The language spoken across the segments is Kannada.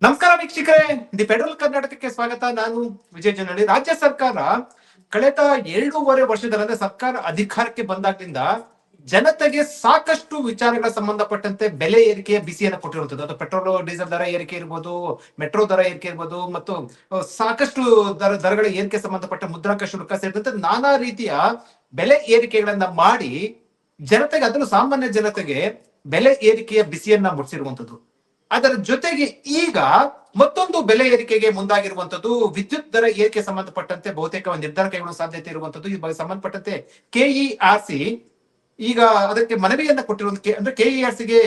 ನಮಸ್ಕಾರ ವೀಕ್ಷಕರೇ, ದಿ ಫೆಡರಲ್ ಕರ್ನಾಟಕಕ್ಕೆ ಸ್ವಾಗತ. ನಾನು ವಿಜಯ್ ಜನಹಳ್ಳಿ. ರಾಜ್ಯ ಸರ್ಕಾರ ಕಳೆದ 2.5 ವರ್ಷದ ಸರ್ಕಾರ ಅಧಿಕಾರಕ್ಕೆ ಬಂದಾಗ್ಲಿಂದ ಜನತೆಗೆ ಸಾಕಷ್ಟು ವಿಚಾರಗಳ ಸಂಬಂಧಪಟ್ಟಂತೆ ಬೆಲೆ ಏರಿಕೆಯ ಬಿಸಿಯನ್ನು ಕೊಟ್ಟಿರುವಂತದ್ದು. ಅದು ಪೆಟ್ರೋಲ್ ಡೀಸೆಲ್ ದರ ಏರಿಕೆ ಇರ್ಬೋದು, ಮೆಟ್ರೋ ದರ ಏರಿಕೆ ಇರ್ಬೋದು, ಮತ್ತು ಸಾಕಷ್ಟು ದರಗಳ ಏರಿಕೆ ಸಂಬಂಧಪಟ್ಟ ಮುದ್ರಾಂಕ ಶುಲ್ಕ ಸೇರಿದಂತೆ ನಾನಾ ರೀತಿಯ ಬೆಲೆ ಏರಿಕೆಗಳನ್ನ ಮಾಡಿ ಜನತೆಗೆ, ಅದನ್ನು ಸಾಮಾನ್ಯ ಜನತೆಗೆ ಬೆಲೆ ಏರಿಕೆಯ ಬಿಸಿಯನ್ನ ಮುಟ್ಟಿಸಿರುವಂತದ್ದು. ಅದರ ಜೊತೆಗೆ ಈಗ ಮತ್ತೊಂದು ಬೆಲೆ ಏರಿಕೆಗೆ ಮುಂದಾಗಿರುವಂತದ್ದು. ವಿದ್ಯುತ್ ದರ ಏರಿಕೆ ಸಂಬಂಧಪಟ್ಟಂತೆ ಬಹುತೇಕ ನಿರ್ಧಾರ ಕೈಗೊಳ್ಳುವ ಸಾಧ್ಯತೆ ಇರುವಂತದ್ದು. ಈ ಬಗ್ಗೆ ಸಂಬಂಧಪಟ್ಟಂತೆ ಕೆಇಆರ್ಸಿ ಈಗ ಅದಕ್ಕೆ ಮನವಿಯನ್ನ ಕೊಟ್ಟಿರುವಂತ, ಅಂದ್ರೆ ಕೆಇಆರ್ಸಿಗೆ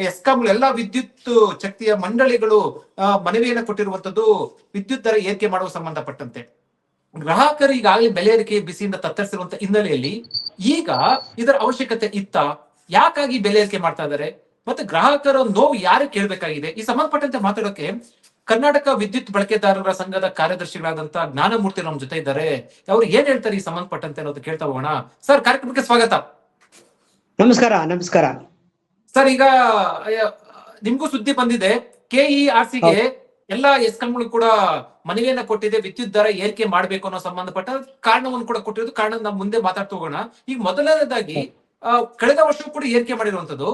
ಎಸ್ಕಾಂ ಎಲ್ಲಾ ವಿದ್ಯುತ್ ಶಕ್ತಿಯ ಮಂಡಳಿಗಳು ಮನವಿಯನ್ನ ಕೊಟ್ಟಿರುವಂತದ್ದು ವಿದ್ಯುತ್ ದರ ಏರಿಕೆ ಮಾಡುವ ಸಂಬಂಧಪಟ್ಟಂತೆ. ಗ್ರಾಹಕರು ಈಗಾಗಲೇ ಬೆಲೆ ಏರಿಕೆ ಬಿಸಿಯಿಂದ ತತ್ತರಿಸಿರುವಂತ ಹಿನ್ನೆಲೆಯಲ್ಲಿ ಈಗ ಇದರ ಅವಶ್ಯಕತೆ ಇತ್ತ? ಯಾಕಾಗಿ ಬೆಲೆ ಏರಿಕೆ ಮಾಡ್ತಾ ಇದ್ದಾರೆ? ಮತ್ತೆ ಗ್ರಾಹಕರ ನೋವು ಯಾರು ಕೇಳಬೇಕಾಗಿದೆ? ಈ ಸಂಬಂಧಪಟ್ಟಂತೆ ಮಾತಾಡೋಕೆ ಕರ್ನಾಟಕ ವಿದ್ಯುತ್ ಬಳಕೆದಾರರ ಸಂಘದ ಕಾರ್ಯದರ್ಶಿಗಳಾದಂತ ಜ್ಞಾನಮೂರ್ತಿ ನಮ್ಮ ಜೊತೆ ಇದ್ದಾರೆ. ಅವ್ರು ಏನ್ ಹೇಳ್ತಾರೆ ಈ ಸಂಬಂಧಪಟ್ಟಂತೆ ಅನ್ನೋದು ಕೇಳ್ತಾ ಹೋಗೋಣ. ಸರ್, ಕಾರ್ಯಕ್ರಮಕ್ಕೆ ಸ್ವಾಗತ. ನಮಸ್ಕಾರ. ನಮಸ್ಕಾರ ಸರ್, ಈಗ ನಿಮ್ಗೂ ಸುದ್ದಿ ಬಂದಿದೆ, ಕೆಇಆರ್ಸಿಗೆ ಎಲ್ಲಾ ಎಸ್ಕಾಂಗಳು ಕೂಡ ಮನವಿಯನ್ನ ಕೊಟ್ಟಿದೆ, ವಿದ್ಯುತ್ ದರ ಏರಿಕೆ ಮಾಡ್ಬೇಕು ಅನ್ನೋ ಸಂಬಂಧಪಟ್ಟ ಕಾರಣವನ್ನು ಕೂಡ ಕೊಟ್ಟಿರೋದು. ಕಾರಣ ನಾವು ಮುಂದೆ ಮಾತಾಡ್ತಾ ಹೋಗೋಣ. ಈಗ ಮೊದಲನೇದಾಗಿ ಕಳೆದ ವರ್ಷವೂ ಕೂಡ ಏರಿಕೆ ಮಾಡಿರುವಂತದ್ದು.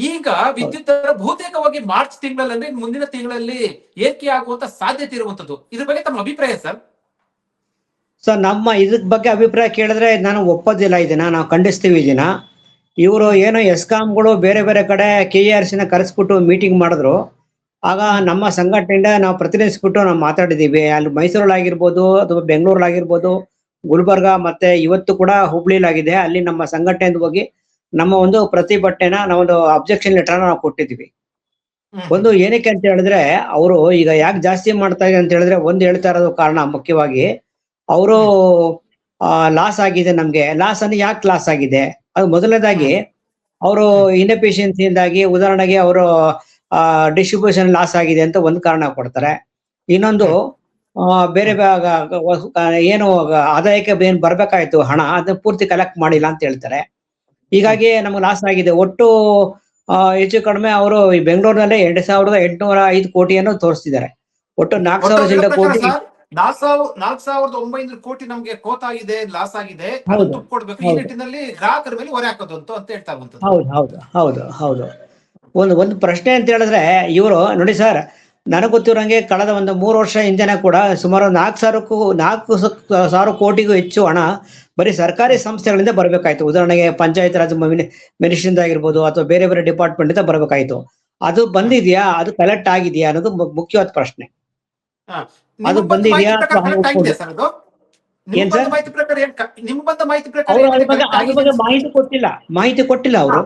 ಈಗ ವಿದ್ಯುತ್ ದರ ಬಹುತೇಕವಾಗಿ ಮಾರ್ಚ್ ತಿಂಗಳಲ್ಲಿ, ಅಂದ್ರೆ ಮುಂದಿನ ತಿಂಗಳಲ್ಲಿ ಏರಿಕೆ ಆಗುವಂತ ಸಾಧ್ಯತೆ ಇರುವಂತದ್ದು. ಇದ್ರ ಬಗ್ಗೆ ತಮ್ಮ ಅಭಿಪ್ರಾಯ ಸರ್? ಸರ್, ನಮ್ಮ ಇದ್ರ ಬಗ್ಗೆ ಅಭಿಪ್ರಾಯ ಕೇಳಿದ್ರೆ ನಾನು ಒಪ್ಪೋದಿಲ್ಲ. ಇದನ್ನ ನಾವು ಖಂಡಿಸ್ತೀವಿ. ಇದನ್ನ ಇವರು ಏನೋ ಎಸ್ಕಾಂಗಳು ಬೇರೆ ಬೇರೆ ಕಡೆ ಕೆಇಆರ್ಸಿನ ಕರೆಸ್ಬಿಟ್ಟು ಮೀಟಿಂಗ್ ಮಾಡಿದ್ರು. ಆಗ ನಮ್ಮ ಸಂಘಟನೆಯಿಂದ ನಾವು ಪ್ರತಿನಿಧಿಸ್ಬಿಟ್ಟು ನಾವು ಮಾತಾಡಿದೀವಿ. ಅಲ್ಲಿ ಮೈಸೂರಲ್ಲಾಗಿರ್ಬೋದು ಅಥವಾ ಬೆಂಗಳೂರಲ್ಲಾಗಿರ್ಬೋದು, ಗುಲ್ಬರ್ಗ, ಮತ್ತೆ ಇವತ್ತು ಕೂಡ ಹುಬ್ಳಿಲಾಗಿದೆ. ಅಲ್ಲಿ ನಮ್ಮ ಸಂಘಟನೆಯಿಂದ ಹೋಗಿ ನಮ್ಮ ಒಂದು ಪ್ರತಿಭಟನೆನ, ನಾವೊಂದು ಅಬ್ಜೆಕ್ಷನ್ ಲೆಟರ್ ನಾವು ಕೊಟ್ಟಿದ್ವಿ. ಒಂದು ಏನಕ್ಕೆ ಅಂತ ಹೇಳಿದ್ರೆ, ಅವರು ಈಗ ಯಾಕೆ ಜಾಸ್ತಿ ಮಾಡ್ತಾ ಇದೆ ಅಂತ ಹೇಳಿದ್ರೆ, ಒಂದು ಹೇಳ್ತಾ ಇರೋದು ಕಾರಣ ಮುಖ್ಯವಾಗಿ ಅವರು ಲಾಸ್ ಆಗಿದೆ. ನಮ್ಗೆ ಲಾಸ್ ಅಂದ್ರೆ ಯಾಕೆ ಲಾಸ್ ಆಗಿದೆ? ಅದು ಮೊದಲನೇದಾಗಿ ಅವರು ಇನ್ಎಫಿಷಿಯನ್ಸಿಯಿಂದಾಗಿ, ಉದಾಹರಣೆಗೆ ಅವರು ಡಿಸ್ಟ್ರಿಬ್ಯೂಷನ್ ಲಾಸ್ ಆಗಿದೆ ಅಂತ ಒಂದು ಕಾರಣ ಕೊಡ್ತಾರೆ. ಇನ್ನೊಂದು ಬೇರೆ ಏನು ಆದಾಯಕ್ಕೆ ಏನ್ ಬರ್ಬೇಕಾಯ್ತು ಹಣ, ಅದನ್ನ ಪೂರ್ತಿ ಕಲೆಕ್ಟ್ ಮಾಡಿಲ್ಲ ಅಂತ ಹೇಳ್ತಾರೆ. ಹೀಗಾಗಿ ನಮ್ಗೆ ಲಾಸ್ ಆಗಿದೆ. ಒಟ್ಟು ಹೆಚ್ಚು ಕಡಿಮೆ ಅವರು ಈ ಬೆಂಗಳೂರಿನಲ್ಲೇ 2,805 ಕೋಟಿಯನ್ನು ತೋರಿಸ್ತಿದ್ದಾರೆ. ಒಟ್ಟು 4,000 ಕೋಟಿ, 4,900 ಕೋಟಿ ನಮ್ಗೆ ಕೋತಾಗಿದೆ, ಲಾಸ್ ಆಗಿದೆ. ಕೊಡ್ಬೇಕು. ಈ ನಿಟ್ಟಿನಲ್ಲಿ ಗ್ರಾಹಕರ ಮೇಲೆ ಹೊರೆ ಹಾಕೋದು ಅಂತ ಹೇಳ್ತಾ ಇರುವಂತದ್ದು. ಹೌದು ಹೌದು ಹೌದು ಹೌದು. ಒಂದು ಪ್ರಶ್ನೆ ಅಂತ ಹೇಳಿದ್ರೆ, ಇವರು ನೋಡಿ ಸರ್, ನನಗೆ ಗೊತ್ತಿರೋಂಗೆ ಕಳೆದ ಒಂದು 3 ವರ್ಷ ಹಿಂದೆನೆ ಕೂಡ ಸುಮಾರು 4,000 ಕೋಟಿಗೂ ಹೆಚ್ಚು ಹಣ ಬರೀ ಸರ್ಕಾರಿ ಸಂಸ್ಥೆಗಳಿಂದ ಬರ್ಬೇಕಾಯ್ತು. ಉದಾಹರಣೆಗೆ ಪಂಚಾಯತ್ ರಾಜ್ ಮಿನಿಸ್ಟ್ರಿಂದ ಆಗಿರ್ಬೋದು, ಅಥವಾ ಬೇರೆ ಬೇರೆ ಡಿಪಾರ್ಟ್ಮೆಂಟ್ ಇಂದ ಬರ್ಬೇಕಾಯ್ತು. ಅದು ಬಂದಿದ್ಯಾ? ಅದು ಕಲೆಕ್ಟ್ ಆಗಿದೆಯಾ ಅನ್ನೋದು ಮುಖ್ಯವಾದ ಪ್ರಶ್ನೆ. ಅದು ಬಂದಿದ್ಯಾ? ಮಾಹಿತಿ ಕೊಟ್ಟಿಲ್ಲ ಅವರು.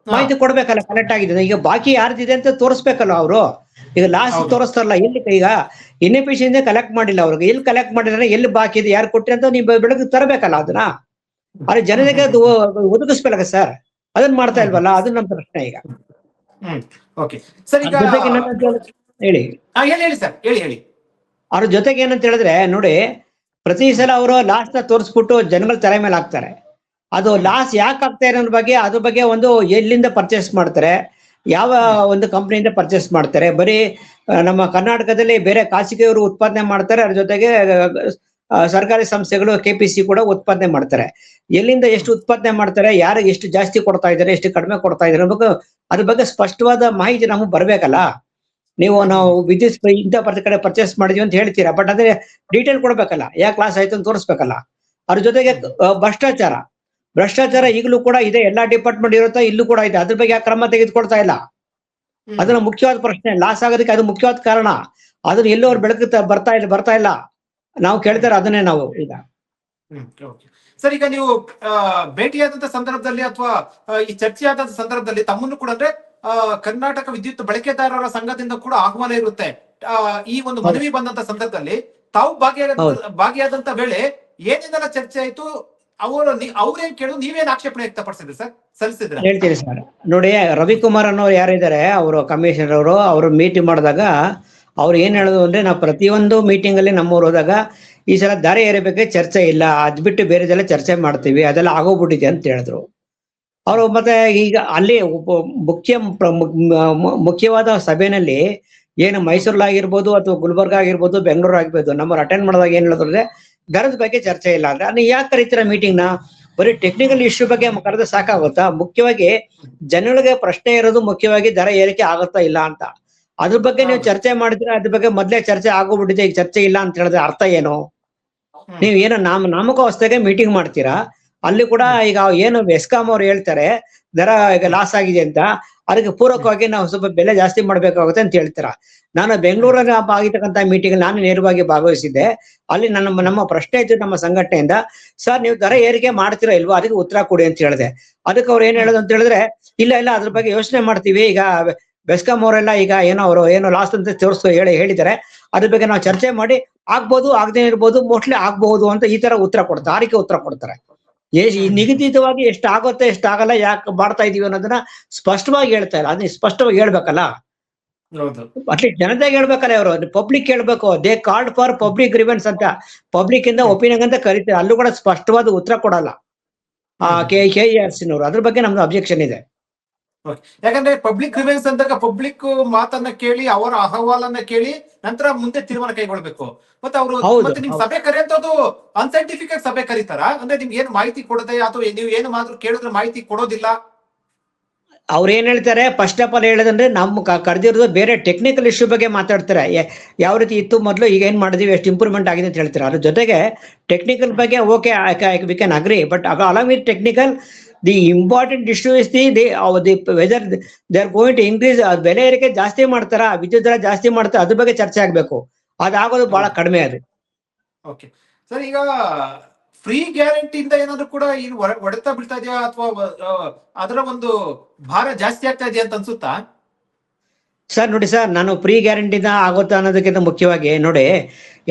ಮಾಹಿತಿ ಕೊಡ್ಬೇಕಲ್ಲ, ಕಲೆಕ್ಟ್ ಆಗಿದೆ. ಈಗ ಬಾಕಿ ಯಾರ್ದಿದೆ ಅಂತ ತೋರಿಸ್ಬೇಕಲ್ಲ ಅವರು. ಈಗ ಲಾಸ್ಟ್ ತೋರಿಸ್ತಾರಲ್ಲ, ಎಲ್ಲಿ ಈಗ ಇನ್ಎಫಿಷಿಯನ್ಸಿ ಕಲೆಕ್ಟ್ ಮಾಡಿಲ್ಲ ಅವ್ರಿಗೆ, ಎಲ್ಲಿ ಕಲೆಕ್ಟ್ ಮಾಡಿದ್ರೆ ಎಲ್ಲಿ ಬಾಕಿ ಇದೆ, ಯಾರು ಕೊಟ್ಟಿ ಅಂತ ನೀವು ಬೆಳಗ್ಗೆ ತರಬೇಕಲ್ಲ ಅದನ್ನ. ಆದ್ರೆ ಜನರಿಗೆ ಒದಗಿಸ್ಬೇಕಲ್ಲ ಸರ್, ಅದನ್ನ ಮಾಡ್ತಾ ಇಲ್ವಲ್ಲ. ಅದು ನಮ್ಮ ಪ್ರಶ್ನೆ. ಈಗ ಹೇಳಿ ಹೇಳಿ. ಅವ್ರ ಜೊತೆಗೆ ಏನಂತ ಹೇಳಿದ್ರೆ, ನೋಡಿ, ಪ್ರತಿ ಸಲ ಅವರು ಲಾಸ್ಟ್ ನ ತೋರಿಸ್ಬಿಟ್ಟು ಜನಗಳ ತಲೆ ಮೇಲೆ ಹಾಕ್ತಾರೆ. ಅದು ಲಾಸ್ ಯಾಕೆ ಆಗ್ತಾ ಇದೆ ಅನ್ನೋ ಬಗ್ಗೆ, ಅದ್ರ ಬಗ್ಗೆ ಒಂದು ಎಲ್ಲಿಂದ ಪರ್ಚೇಸ್ ಮಾಡ್ತಾರೆ, ಯಾವ ಒಂದು ಕಂಪ್ನಿಯಿಂದ ಪರ್ಚೇಸ್ ಮಾಡ್ತಾರೆ. ಬರೀ ನಮ್ಮ ಕರ್ನಾಟಕದಲ್ಲಿ ಬೇರೆ ಖಾಸಗಿಯವರು ಉತ್ಪಾದನೆ ಮಾಡ್ತಾರೆ, ಅದ್ರ ಜೊತೆಗೆ ಸರ್ಕಾರಿ ಸಂಸ್ಥೆಗಳು ಕೆಪಿಸಿ ಕೂಡ ಉತ್ಪಾದನೆ ಮಾಡ್ತಾರೆ. ಎಲ್ಲಿಂದ ಎಷ್ಟು ಉತ್ಪಾದನೆ ಮಾಡ್ತಾರೆ, ಯಾರು ಎಷ್ಟು ಜಾಸ್ತಿ ಕೊಡ್ತಾ ಇದ್ದಾರೆ, ಎಷ್ಟು ಕಡಿಮೆ ಕೊಡ್ತಾ ಇದ್ದಾರೆ ಅದ್ರ ಬಗ್ಗೆ ಸ್ಪಷ್ಟವಾದ ಮಾಹಿತಿ ನಮಗೆ ಬರ್ಬೇಕಲ್ಲ. ನಾವು ವಿದ್ಯುತ್ ಇಂಥ ಕಡೆ ಪರ್ಚೇಸ್ ಮಾಡಿದ್ವಿ ಅಂತ ಹೇಳ್ತೀರಾ, ಬಟ್ ಅದೇ ಡೀಟೇಲ್ ಕೊಡ್ಬೇಕಲ್ಲ, ಯಾಕೆ ಲಾಸ್ ಆಯ್ತು ಅಂತ ತೋರಿಸ್ಬೇಕಲ್ಲ. ಅದ್ರ ಜೊತೆಗೆ ಭ್ರಷ್ಟಾಚಾರ ಈಗಲೂ ಕೂಡ ಇದೆ. ಎಲ್ಲಾ ಡಿಪಾರ್ಟ್ಮೆಂಟ್ ಇರುತ್ತಾ, ಇಲ್ಲೂ ಕೂಡ ಇದೆ. ಅದ್ರ ಬಗ್ಗೆ ಯಾಕೆ ಕ್ರಮ ತೆಗೆದುಕೊಳ್ತಾ ಇಲ್ಲ? ಅದನ್ನ ಮುಖ್ಯವಾದ ಪ್ರಶ್ನೆ. ಲಾಸ್ ಆಗೋದಕ್ಕೆ ಅದು ಮುಖ್ಯವಾದ ಕಾರಣ. ಅದನ್ನ ಎಲ್ಲೋ ಅವ್ರು ಬೆಳಕು ಬರ್ತಾ ಇಲ್ಲ. ನಾವು ಕೇಳ್ತಾರೆ ಅದನ್ನೇ ನಾವು ಈಗ. ಸರ್, ಈಗ ನೀವು ಭೇಟಿಯಾದಂತ ಸಂದರ್ಭದಲ್ಲಿ ಅಥವಾ ಈ ಚರ್ಚೆ ಆದಂತ ಸಂದರ್ಭದಲ್ಲಿ ತಮ್ಮನ್ನು ಕೂಡ, ಅಂದ್ರೆ ಕರ್ನಾಟಕ ವಿದ್ಯುತ್ ಬಳಕೆದಾರರ ಸಂಘದಿಂದ ಕೂಡ ಆಹ್ವಾನ ಇರುತ್ತೆ. ಈ ಒಂದು ಮನವಿ ಬಂದಂತ ಸಂದರ್ಭದಲ್ಲಿ ತಾವು ಭಾಗಿಯಾದಂತ ವೇಳೆ ಏನೇನೆಲ್ಲ ಚರ್ಚೆ ಆಯ್ತು, ಅವ್ರೇನ್ ಕೇಳು, ನೀವೇನ್ ಆಕ್ಷೇಪಣೆ ವ್ಯಕ್ತಪಡಿಸಿದ್ರಿ ಸರ್, ಸಲ್ಲಿಸಿದ್ರೆ? ಹೇಳ್ತೀನಿ ಸರ್. ನೋಡಿ, ರವಿಕುಮಾರ್ ಅನ್ನೋರು ಯಾರಿದ್ದಾರೆ, ಅವರು ಕಮಿಷನರ್ ಅವರು ಮೀಟಿಂಗ್ ಮಾಡಿದಾಗ ಅವ್ರು ಏನ್ ಹೇಳೋದು ಅಂದ್ರೆ, ನಾವು ಪ್ರತಿಯೊಂದು ಮೀಟಿಂಗ್ ಅಲ್ಲಿ ನಮ್ಮವ್ರು ಹೋದಾಗ ಈ ಸಲ ದರ ಏರಬೇಕೆ ಚರ್ಚೆ ಇಲ್ಲ, ಅದ್ ಬಿಟ್ಟು ಬೇರೆದೆಲ್ಲ ಚರ್ಚೆ ಮಾಡ್ತೀವಿ, ಅದೆಲ್ಲ ಆಗೋಗ್ಬಿಟ್ಟಿದೆ ಅಂತ ಹೇಳಿದ್ರು ಅವರು. ಮತ್ತೆ ಈಗ ಅಲ್ಲಿ ಮುಖ್ಯವಾದ ಸಭೆಯಲ್ಲಿ ಏನು ಮೈಸೂರಲ್ಲಾಗಿರ್ಬೋದು ಅಥವಾ ಗುಲ್ಬರ್ಗ ಆಗಿರ್ಬೋದು, ಬೆಂಗಳೂರು ಆಗಿರ್ಬೋದು, ನಮ್ಮವ್ರು ಅಟೆಂಡ್ ಮಾಡಿದಾಗ ಏನ್ ಹೇಳಿದ್ರೆ ದರದ ಬಗ್ಗೆ ಚರ್ಚೆ ಇಲ್ಲ ಅಂದ್ರೆ ನೀವು ಯಾಕೆ ಕರಿತೀರಾ ಮೀಟಿಂಗ್ ನ? ಬರೀ ಟೆಕ್ನಿಕಲ್ ಇಶ್ಯೂ ಬಗ್ಗೆ ಕರೆದ್ರೆ ಸಾಕಾಗುತ್ತಾ? ಮುಖ್ಯವಾಗಿ ಜನಗಳಿಗೆ ಪ್ರಶ್ನೆ ಇರೋದು ಮುಖ್ಯವಾಗಿ ದರ ಏರಿಕೆ ಆಗುತ್ತಾ ಇಲ್ಲ ಅಂತ. ಅದ್ರ ಬಗ್ಗೆ ನೀವು ಹೌದು. ಚರ್ಚೆ ಮಾಡಿದ್ರೆ ಅದ್ರ ಬಗ್ಗೆ ಮೊದ್ಲೇ ಚರ್ಚೆ ಆಗೋಗ್ಬಿಟ್ಟಿದೆ, ಈಗ ಚರ್ಚೆ ಇಲ್ಲ ಅಂತ ಹೇಳಿದ್ರೆ ಅರ್ಥ ಏನು? ನೀವು ಏನೋ ನಾಮಕಾವಸ್ಥೆಗೆ ಮೀಟಿಂಗ್ ಮಾಡ್ತೀರಾ, ಅಲ್ಲಿ ಕೂಡ ಈಗ ಏನು ಬೆಸ್ಕಾಂ ಅವ್ರು ಹೇಳ್ತಾರೆ ದರ ಈಗ ಲಾಸ್ ಆಗಿದೆ ಅಂತ, ಅದಕ್ಕೆ ಪೂರಕವಾಗಿ ನಾವು ಸ್ವಲ್ಪ ಬೆಲೆ ಜಾಸ್ತಿ ಮಾಡ್ಬೇಕಾಗುತ್ತೆ ಅಂತ ಹೇಳ್ತೀರಾ. ನಾನು ಬೆಂಗಳೂರಲ್ಲಿ ಆಗಿರ್ತಕ್ಕಂಥ ಮೀಟಿಂಗ್ ನಾನು ನೇರವಾಗಿ ಭಾಗವಹಿಸಿದ್ದೆ. ಅಲ್ಲಿ ನಮ್ಮ ಪ್ರಶ್ನೆ ಇತ್ತು ನಮ್ಮ ಸಂಘಟನೆಯಿಂದ, ಸರ್ ನೀವು ದರ ಏರಿಕೆ ಮಾಡ್ತೀರಾ ಇಲ್ವಾ, ಅದಕ್ಕೆ ಉತ್ತರ ಕೊಡಿ ಅಂತ ಹೇಳಿದೆ. ಅದಕ್ಕೆ ಅವ್ರು ಏನ್ ಹೇಳೋದು ಅಂತ ಹೇಳಿದ್ರೆ, ಇಲ್ಲ ಅದ್ರ ಬಗ್ಗೆ ಯೋಚನೆ ಮಾಡ್ತೀವಿ, ಈಗ ಬೆಸ್ಕಾಂ ಅವರೆಲ್ಲ ಈಗ ಅವರು ಏನೋ ಲಾಸ್ ಅಂತ ಹೇಳಿದ್ದಾರೆ, ಅದ್ರ ಬಗ್ಗೆ ನಾವು ಚರ್ಚೆ ಮಾಡಿ ಆಗ್ಬೋದು ಆಗದೇ ಇರ್ಬೋದು, ಮೋಸ್ಟ್ಲಿ ಆಗ್ಬಹುದು ಅಂತ ಈ ತರ ಉತ್ತರ ಕೊಡ್ತಾರೆ. ಈ ನಿಗದಿತವಾಗಿ ಎಷ್ಟಾಗುತ್ತೆ ಎಷ್ಟಾಗಲ್ಲ ಯಾಕೆ ಮಾಡ್ತಾ ಇದೀವಿ ಅನ್ನೋದನ್ನ ಸ್ಪಷ್ಟವಾಗಿ ಹೇಳ್ತಾ ಇಲ್ಲ. ಅದನ್ನ ಸ್ಪಷ್ಟವಾಗಿ ಹೇಳ್ಬೇಕಲ್ಲ, ಹೌದು. ಅಟ್ಲೀಸ್ಟ್ ಜನತೆಗೆ ಹೇಳ್ಬೇಕಲ್ಲ. ಅವರು ಪಬ್ಲಿಕ್ ಹೇಳ್ಬೇಕು, they called for public grievance ಅಂತ, ಪಬ್ಲಿಕ್ ಇಂದ ಒಪಿನಿಯನ್ ಅಂತ ಕರೀತಾರೆ. ಅಲ್ಲೂ ಕೂಡ ಸ್ಪಷ್ಟವಾದ ಉತ್ತರ ಕೊಡಲ್ಲ KERC ಅದ್ರ ಬಗ್ಗೆ ನಮ್ದು ಅಬ್ಜೆಕ್ಷನ್ ಇದೆ. ಯಾಕಂದ್ರೆ ಪಬ್ಲಿಕ್ ಗ್ರೀವೆನ್ಸ್ ಅಂದಾಗ ಪಬ್ಲಿಕ್ ಮಾತನ್ನ ಕೇಳಿ ಅವರ ಅಹವಾಲನ್ನ ಕೇಳಿ ನಂತರ ಮುಂದೆ ತೀರ್ಮಾನ ಕೈಗೊಳ್ಬೇಕು. ಮತ್ತೆ ಅವರು ಮತ್ತೆ ನಿಮ್ ಸಭೆ ಕರೆಯಂತದ್ದು ಅನ್ಸೈಂಟಿಫಿಕ್ ಆಗಿ ಸಭೆ ಕರೀತಾರ ಅಂದ್ರೆ ನಿಮ್ಗೆ ಏನು ಮಾಹಿತಿ ಕೊಡದೆ ಅಥವಾ ನೀವು ಏನು ಮಾತ್ರ ಕೇಳಿದ್ರೆ ಮಾಹಿತಿ ಕೊಡೋದಿಲ್ಲ? ಅವ್ರು ಏನ್ ಹೇಳ್ತಾರೆ, ಫಸ್ಟ್ ಆಫ್ ಆಲ್ ಹೇಳೋದಂದ್ರೆ ನಮ್ಮ ಕರೆದಿರೋದು ಬೇರೆ ಟೆಕ್ನಿಕಲ್ ಇಶ್ಯೂ ಬಗ್ಗೆ ಮಾತಾಡ್ತಾರೆ. ಯಾವ ರೀತಿ ಇತ್ತು ಮೊದಲು, ಈಗ ಏನ್ ಮಾಡಿದೀವಿ, ಎಷ್ಟು ಇಂಪ್ರೂವ್ಮೆಂಟ್ ಆಗಿದೆ ಅಂತ ಹೇಳ್ತಾರೆ. ಅದ್ರ ಜೊತೆಗೆ ಟೆಕ್ನಿಕಲ್ ಬಗ್ಗೆ okay we can agree, but along with technical the important issue is the whether they are going to increase, ಬೆಲೆ ಏರಿಕೆ ಜಾಸ್ತಿ ಮಾಡ್ತಾರ, ವಿದ್ಯುತ್ ದರ ಜಾಸ್ತಿ ಮಾಡ್ತಾರ, ಅದ್ರ ಬಗ್ಗೆ ಚರ್ಚೆ ಆಗ್ಬೇಕು. ಅದಾಗೋದು ಬಹಳ ಕಡಿಮೆ ಅದು. ಓಕೆ ಸರ್, ಈಗ ಫ್ರೀ ಗ್ಯಾರಂಟಿಯಿಂದ ಏನಾದ್ರು ಕೂಡ ಇದು ಹೊಡೆತ ಬೀಳ್ತಾ ಇದೆಯಾ ಅಥವಾ ಅದರ ಒಂದು ಭಾರ ಜಾಸ್ತಿ ಆಗ್ತಾ ಇದೆಯಾ ಅಂತ ಅನ್ಸುತ್ತಾ? ಸರ್ ನೋಡಿ ಸರ್, ನಾನು ಫ್ರೀ ಗ್ಯಾರಂಟಿನ ಆಗುತ್ತಾ ಅನ್ನೋದಕ್ಕಿಂತ ಮುಖ್ಯವಾಗಿ ನೋಡಿ,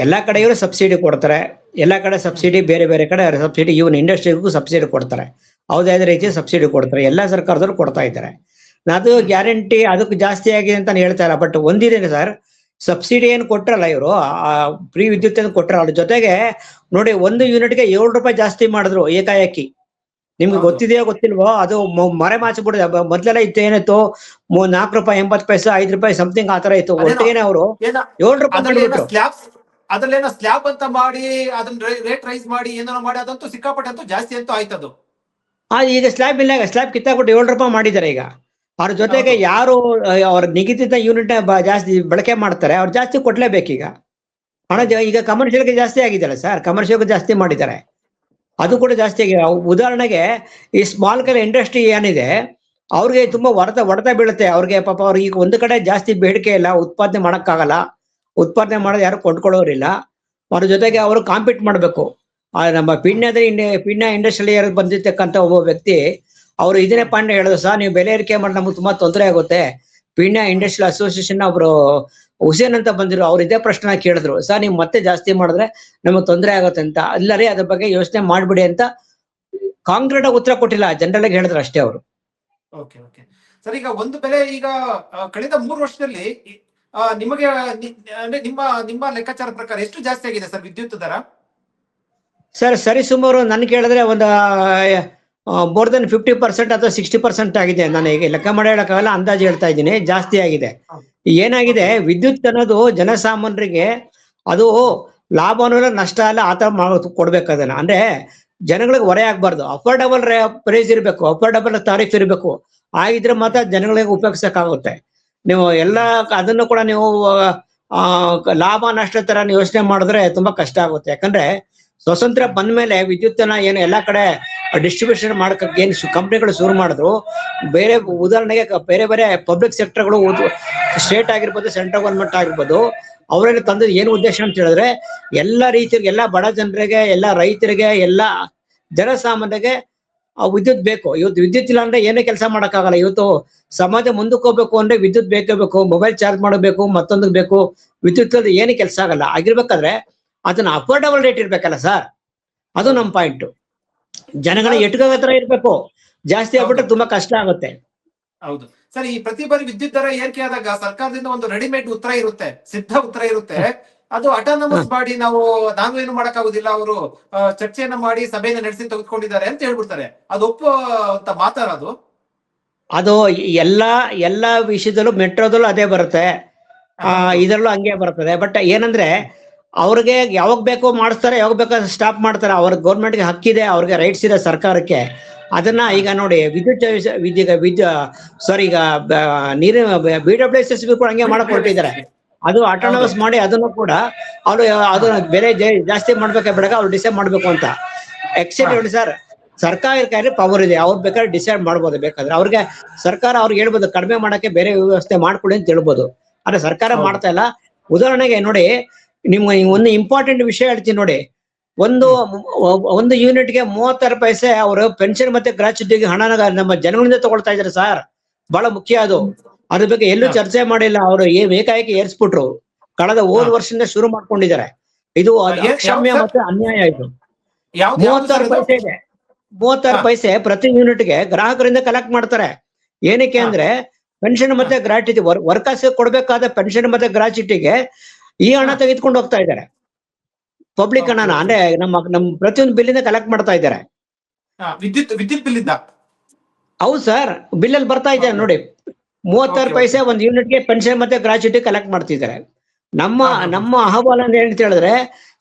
ಎಲ್ಲಾ ಕಡೆ ಇವರು ಸಬ್ಸಿಡಿ ಕೊಡ್ತಾರೆ, ಎಲ್ಲಾ ಕಡೆ ಸಬ್ಸಿಡಿ, ಬೇರೆ ಬೇರೆ ಕಡೆ ಸಬ್ಸಿಡಿ, ಇವನ್ ಇಂಡಸ್ಟ್ರಿಗೂ ಸಬ್ಸಿಡಿ ಕೊಡ್ತಾರೆ, ಯಾವುದೇ ರೀತಿ ಸಬ್ಸಿಡಿ ಕೊಡ್ತಾರೆ, ಎಲ್ಲಾ ಸರ್ಕಾರದವರು ಕೊಡ್ತಾ ಇದ್ದಾರೆ. ಅದು ಗ್ಯಾರಂಟಿ ಅದಕ್ಕೆ ಜಾಸ್ತಿ ಆಗಿದೆ ಅಂತ ನಾನು ಹೇಳ್ತಾ ಇಲ್ಲ, ಬಟ್ ಒಂದಿದೆ ಸರ್, ಸಬ್ಸಿಡಿ ಏನು ಕೊಟ್ರಲ್ಲ ಇವರು, ಫ್ರೀ ವಿದ್ಯುತ್ ಏನು ಕೊಟ್ರಲ್ಲ, ಅದ್ರ ಜೊತೆಗೆ ನೋಡಿ 1 ಯೂನಿಟ್ಗೆ 7 ರೂಪಾಯಿ ಜಾಸ್ತಿ ಮಾಡಿದ್ರು ಏಕಾಏಕಿ. ನಿಮ್ಗೆ ಗೊತ್ತಿದೆಯೋ ಗೊತ್ತಿಲ್ವೋ, ಅದು ಮರೆ ಮಾಚಿಬಿಡಿದೆ. ಮೊದ್ಲೆಲ್ಲ ಇತ್ತು ಏನಿತ್ತು, 4 ರೂಪಾಯಿ 80 ಪೈಸೆ, 5 ರೂಪಾಯಿ ಸಮಥಿಂಗ್ ಆತರ ಇತ್ತು. ಒಟ್ಟಿಗೆ ಅವರು 7 ರೂಪಾಯಿ ಮಾಡಿಬಿಟ್ರು. ಅದ್ರಲ್ಲೇನೋ ಸ್ಲ್ಯಾಬ್ ಅಂತ ಮಾಡಿ ಅದನ್ನ ರೇಟ್ ರೈಸ್ ಮಾಡಿ ಏನೋ ಮಾಡಿ ಅದಂತೂ ಸಿಕ್ಕಾಪಟ್ಟೆ ಅಂತೂ ಜಾಸ್ತಿ ಅಂತೂ ಆಯ್ತದು. ಈಗ ಸ್ಲ್ಯಾಬ್ ಇಲ್ಲ, ಸ್ಲ್ಯಾಬ್ ಕಿತ್ತಾಕ್ಬಿಟ್ಟು 7 ರೂಪಾಯಿ ಮಾಡಿದ್ದಾರೆ ಈಗ. ಅವ್ರ ಜೊತೆಗೆ ಯಾರು ಅವ್ರ ನಿಗದಿತ ಯೂನಿಟ್ ಜಾಸ್ತಿ ಬಳಕೆ ಮಾಡ್ತಾರೆ ಅವ್ರು ಜಾಸ್ತಿ ಕೊಡ್ಲೇಬೇಕೀಗ ಹಣ. ಈಗ ಕಮರ್ಷಿಯಲ್ಗೆ ಜಾಸ್ತಿ ಆಗಿದೆಯಲ್ಲ ಸರ್, ಕಮರ್ಷಿಯಲ್ಗೆ ಜಾಸ್ತಿ ಮಾಡಿದ್ದಾರೆ, ಅದು ಕೂಡ ಜಾಸ್ತಿ ಆಗಿದೆ. ಉದಾಹರಣೆಗೆ ಈ ಸ್ಮಾಲ್ ಸ್ಕೇಲ್ ಇಂಡಸ್ಟ್ರಿ ಏನಿದೆ ಅವ್ರಿಗೆ ತುಂಬಾ ಹೊಡೆತ ಬೀಳುತ್ತೆ. ಅವ್ರಿಗೆ ಪಾಪ ಅವ್ರಿಗೆ ಈಗ ಒಂದು ಕಡೆ ಜಾಸ್ತಿ ಬೇಡಿಕೆ ಇಲ್ಲ, ಉತ್ಪಾದನೆ ಮಾಡಕ್ಕಾಗಲ್ಲ, ಉತ್ಪಾದನೆ ಮಾಡೋದು ಯಾರು ಕೊಂಡ್ಕೊಳ್ಳೋರಿಲ್ಲ. ಅವ್ರ ಜೊತೆಗೆ ಅವರು ಕಾಂಪೀಟ್ ಮಾಡ್ಬೇಕು. ನಮ್ಮ ಪಿಣ್ಯ ಇಂಡಸ್ಟ್ರಿಯಲ್ ಬಂದಿರ್ತಕ್ಕಂಥ ಒಬ್ಬ ವ್ಯಕ್ತಿ ಅವರು ಇದನ್ನೇ ಪಾಂಡೆ ಹೇಳಿದ್ರು, ಸರ್ ನೀವು ಬೆಲೆ ಏರಿಕೆ ಮಾಡಿ ನಮ್ಗೆ ತುಂಬಾ ತೊಂದರೆ ಆಗುತ್ತೆ. ಪಿಣ್ಯ ಇಂಡಸ್ಟ್ರಿಯಲ್ ಅಸೋಸಿಯೇಷನ್ ಒಬ್ರು ಹುಸೇನ್ ಅಂತ ಬಂದಿರು, ಅವ್ರು ಇದೇ ಪ್ರಶ್ನೆ ಕೇಳಿದ್ರು, ಸರ್ ನೀವು ಮತ್ತೆ ಜಾಸ್ತಿ ಮಾಡಿದ್ರೆ ನಮಗ್ ತೊಂದರೆ ಆಗುತ್ತೆ ಅಂತ. ಅಲ್ಲರಿ ಅದ್ರ ಬಗ್ಗೆ ಯೋಚನೆ ಮಾಡ್ಬಿಡಿ ಅಂತ ಕಾಂಕ್ರೀಟ್ ಆಗಿ ಉತ್ತರ ಕೊಟ್ಟಿಲ್ಲ, ಜನರಲ್ ಆಗಿ ಹೇಳಿದ್ರು ಅಷ್ಟೇ ಅವರು. ಓಕೆ ಓಕೆ ಸರ್, ಈಗ ಒಂದು ಬೆಲೆ ಈಗ ಕಳೆದ 3 ವರ್ಷದಲ್ಲಿ ನಿಮಗೆ ನಿಮ್ಮ ನಿಮ್ಮ ಲೆಕ್ಕಾಚಾರ ಪ್ರಕಾರ ಎಷ್ಟು ಜಾಸ್ತಿ ಆಗಿದೆ ಸರ್ ವಿದ್ಯುತ್ ದರ? ಸರ್ ಸರಿ ಸುಮಾರು ನನ್ ಕೇಳಿದ್ರೆ ಒಂದು ಮೋರ್ ದೆನ್ 50% ಅಥವಾ 60% ಆಗಿದೆ. ನಾನು ಈಗ ಲೆಕ್ಕ ಮಾಡಿ ಹೇಳಕ್ಕಾಗಲ್ಲ, ಅಂದಾಜು ಹೇಳ್ತಾ ಇದ್ದೀನಿ, ಜಾಸ್ತಿ ಆಗಿದೆ. ಏನಾಗಿದೆ, ವಿದ್ಯುತ್ ಅನ್ನೋದು ಜನಸಾಮಾನ್ಯರಿಗೆ ಅದು ಲಾಭ ಅನ್ನೋಲ್ಲ ನಷ್ಟ ಅಲ್ಲ, ಆತರ ಕೊಡ್ಬೇಕು. ಅದನ್ನ ಅಂದ್ರೆ ಜನಗಳಿಗೆ ಹೊರೆ ಆಗ್ಬಾರ್ದು, ಅಫೋರ್ಡಬಲ್ ಪ್ರೈಸ್ ಇರಬೇಕು, ಅಫೋರ್ಡಬಲ್ ತಾರೀಫ್ ಇರಬೇಕು. ಆಗಿದ್ರೆ ಮಾತ್ರ ಜನಗಳಿಗೆ ಉಪಯೋಗಿಸಕ್ಕಾಗುತ್ತೆ. ನೀವು ಎಲ್ಲಾ ಅದನ್ನು ಕೂಡ ನೀವು ಲಾಭ ನಷ್ಟ ತರ ಯೋಚನೆ ಮಾಡಿದ್ರೆ ತುಂಬಾ ಕಷ್ಟ ಆಗುತ್ತೆ. ಯಾಕಂದ್ರೆ ಸ್ವಾತಂತ್ರ್ಯ ಬಂದ್ಮೇಲೆ ವಿದ್ಯುತ್ತನ್ನ ಏನು ಎಲ್ಲಾ ಕಡೆ ಡಿಸ್ಟ್ರಿಬ್ಯೂಷನ್ ಮಾಡಕ್ಕೆ ಏನ್ ಕಂಪ್ನಿಗಳು ಶುರು ಮಾಡಿದ್ರು, ಬೇರೆ ಉದಾಹರಣೆಗೆ ಬೇರೆ ಬೇರೆ ಪಬ್ಲಿಕ್ ಸೆಕ್ಟರ್ಗಳು, ಸ್ಟೇಟ್ ಆಗಿರ್ಬೋದು, ಸೆಂಟ್ರಲ್ ಗವರ್ಮೆಂಟ್ ಆಗಿರ್ಬೋದು, ಅವರಲ್ಲಿ ತಂದ ಏನು ಉದ್ದೇಶ ಅಂತ ಹೇಳಿದ್ರೆ ಎಲ್ಲಾ ರೀತಿಯ ಎಲ್ಲಾ ಬಡ ಜನರಿಗೆ, ಎಲ್ಲಾ ರೈತರಿಗೆ, ಎಲ್ಲಾ ಜನಸಾಮಾನ್ಯರಿಗೆ ವಿದ್ಯುತ್ ಬೇಕು. ಇವತ್ತು ವಿದ್ಯುತ್ ಇಲ್ಲ ಅಂದ್ರೆ ಏನೇ ಕೆಲಸ ಮಾಡಕ್ಕಾಗಲ್ಲ. ಇವತ್ತು ಸಮಾಜ ಮುಂದಕ್ಕೆ ಹೋಗ್ಬೇಕು ಅಂದ್ರೆ ವಿದ್ಯುತ್ ಬೇಕೇ ಬೇಕು. ಮೊಬೈಲ್ ಚಾರ್ಜ್ ಮಾಡಬೇಕು, ಮತ್ತೊಂದು ಬೇಕು, ವಿದ್ಯುತ್ ಏನು ಕೆಲಸ ಆಗಲ್ಲ. ಆಗಿರ್ಬೇಕಾದ್ರೆ ಅದನ್ನ ಅಫೋರ್ಡಬಲ್ ರೇಟ್ ಇರ್ಬೇಕಲ್ಲ ಸರ್, ಅದು ನಮ್ ಪಾಯಿಂಟ್. ಜನಗಳ ಎಟ್ಕೋ ಹತ್ರ ಇರ್ಬೇಕು, ಜಾಸ್ತಿ ಆಗ್ಬಿಟ್ರೆ ತುಂಬಾ ಕಷ್ಟ ಆಗುತ್ತೆ. ಹೌದು ಸರ್, ಈ ಪ್ರತಿ ಬಾರಿ ವಿದ್ಯುತ್ ದರ ಏರಿಕೆ ಆದಾಗ ಸರ್ಕಾರದಿಂದ ಒಂದು ರೆಡಿಮೇಡ್ ಉತ್ತರ ಇರುತ್ತೆ, ಸಿದ್ಧ ಉತ್ತರ ಇರುತ್ತೆ. ಅದು ಅಟಾನಮಸ್ ಬಾಡಿ ನಾನು ಏನು ಮಾಡಕ್ಕಾಗುದಿಲ್ಲ, ಅವರು ಚರ್ಚೆಯನ್ನ ಮಾಡಿ ಸಭೆಯನ್ನ ನಡೆಸಿ ತೆಗೆದುಕೊಂಡಿದ್ದಾರೆ ಅಂತ ಹೇಳ್ಬಿಡ್ತಾರೆ. ಅದು ಅಂತ ಮಾತಾಡೋದು ಅದು ಎಲ್ಲಾ ವಿಷಯದಲ್ಲೂ ಮೆಟ್ರೋದಲ್ಲೂ ಅದೇ ಬರುತ್ತೆ. ಇದರಲ್ಲೂ ಹಂಗೆ ಬರ್ತದೆ. ಬಟ್ ಏನಂದ್ರೆ ಅವ್ರಿಗೆ ಯಾವಾಗ ಬೇಕೋ ಮಾಡಿಸ್ತಾರೆ, ಯಾವಾಗ ಬೇಕೋ ಸ್ಟಾಪ್ ಮಾಡ್ತಾರೆ. ಅವ್ರ ಗೌರ್ಮೆಂಟ್ಗೆ ಹಕ್ಕಿದೆ, ಅವ್ರಿಗೆ ರೈಟ್ಸ್ ಇದೆ ಸರ್ಕಾರಕ್ಕೆ. ಅದನ್ನ ಈಗ ನೋಡಿ ಸಾರಿ ಈಗ ನೀರಿನ BWSS ಕೂಡ ಹಂಗೆ ಮಾಡಕ್ ಹೊರಟಿದ್ದಾರೆ. ಅದು ಆಟೋನಮಸ್ ಮಾಡಿ ಅದನ್ನು ಕೂಡ ಅವ್ರು ಅದನ್ನ ಬೆಲೆ ಜಾಸ್ತಿ ಮಾಡ್ಬೇಕಾ ಬೇಡ ಅವ್ರು ಡಿಸೈಡ್ ಮಾಡ್ಬೇಕು ಅಂತ. ಆಕ್ಚುಲಿ ನೋಡಿ ಸರ್, ಸರ್ಕಾರ ಕೈಲಿ ಪವರ್ ಇದೆ, ಅವ್ರು ಬೇಕಾದ್ರೆ ಡಿಸೈಡ್ ಮಾಡ್ಬೋದು. ಬೇಕಾದ್ರೆ ಅವ್ರಿಗೆ ಸರ್ಕಾರ ಅವ್ರಿಗೆ ಹೇಳ್ಬೋದು ಕಡಿಮೆ ಮಾಡಕ್ಕೆ ಬೇರೆ ವ್ಯವಸ್ಥೆ ಮಾಡ್ಕೊಡಿ ಅಂತ ಹೇಳ್ಬೋದು. ಆದ್ರೆ ಸರ್ಕಾರ ಮಾಡ್ತಾ ಇಲ್ಲ. ಉದಾಹರಣೆಗೆ ನೋಡಿ, ನಿಮ್ಗೆ ಒಂದು ಇಂಪಾರ್ಟೆಂಟ್ ವಿಷಯ ಹೇಳ್ತೀನಿ ನೋಡಿ. ಒಂದು ಯೂನಿಟ್ಗೆ 36 ಪೈಸೆ ಅವರು ಪೆನ್ಷನ್ ಮತ್ತೆ ಗ್ರಾಚ್ಯುಟಿಗೆ ಹಣನ ನಮ್ಮ ಜನಗಳಿಂದ ತಗೊಳ್ತಾ ಇದಾರೆ ಸರ್. ಬಹಳ ಮುಖ್ಯ ಅದು. ಅದ್ರ ಬಗ್ಗೆ ಎಲ್ಲೂ ಚರ್ಚೆ ಮಾಡಿಲ್ಲ. ಅವರು ಏಕಾಏಕಿ ಏರ್ಸ್ಬಿಟ್ರು. ಕಳೆದ ಹೋದ ವರ್ಷದಿಂದ ಶುರು ಮಾಡ್ಕೊಂಡಿದ್ದಾರೆ. ಇದು ಅಕ್ಷಮ್ಯ ಮತ್ತೆ ಅನ್ಯಾಯ. ಇದು 36 ಪೈಸೆ ಇದೆ. 36 ಪೈಸೆ ಪ್ರತಿ ಯೂನಿಟ್ಗೆ ಗ್ರಾಹಕರಿಂದ ಕಲೆಕ್ಟ್ ಮಾಡ್ತಾರೆ. ಏನಕ್ಕೆ ಅಂದ್ರೆ ಪೆನ್ಷನ್ ಮತ್ತೆ ಗ್ರಾಚ್ಯುಟಿ, ವರ್ಕರ್ಸ್ ಕೊಡ್ಬೇಕಾದ ಪೆನ್ಷನ್ ಮತ್ತೆ ಗ್ರಾಚ್ಯುಟಿಗೆ ಈ ಹಣ ತೆಗೆದುಕೊಂಡು ಹೋಗ್ತಾ ಇದ್ದಾರೆ. ಪಬ್ಲಿಕ್ ಹಣನ ಅಂದ್ರೆ ನಮ್ಮ ಪ್ರತಿಯೊಂದು ಬಿಲ್ಲಿಂದ ಕಲೆಕ್ಟ್ ಮಾಡ್ತಾ ಇದ್ದಾರೆ. ವಿದ್ಯುತ್ ಬಿಲ್ಲಿಂದ. ಹೌದು ಸರ್, ಬಿಲ್ಲಲ್ಲಿ ಬರ್ತಾ ಇದೆ ನೋಡಿ. 36 ಪೈಸೆ ಒಂದು ಯೂನಿಟ್ಗೆ ಪೆನ್ಷನ್ ಮತ್ತೆ ಗ್ರಾಚ್ಯುಟಿ ಕಲೆಕ್ಟ್ ಮಾಡ್ತಿದ್ದಾರೆ. ನಮ್ಮ ಅಹವಾಲು ಅಂತ ಹೇಳಿದ್ರೆ,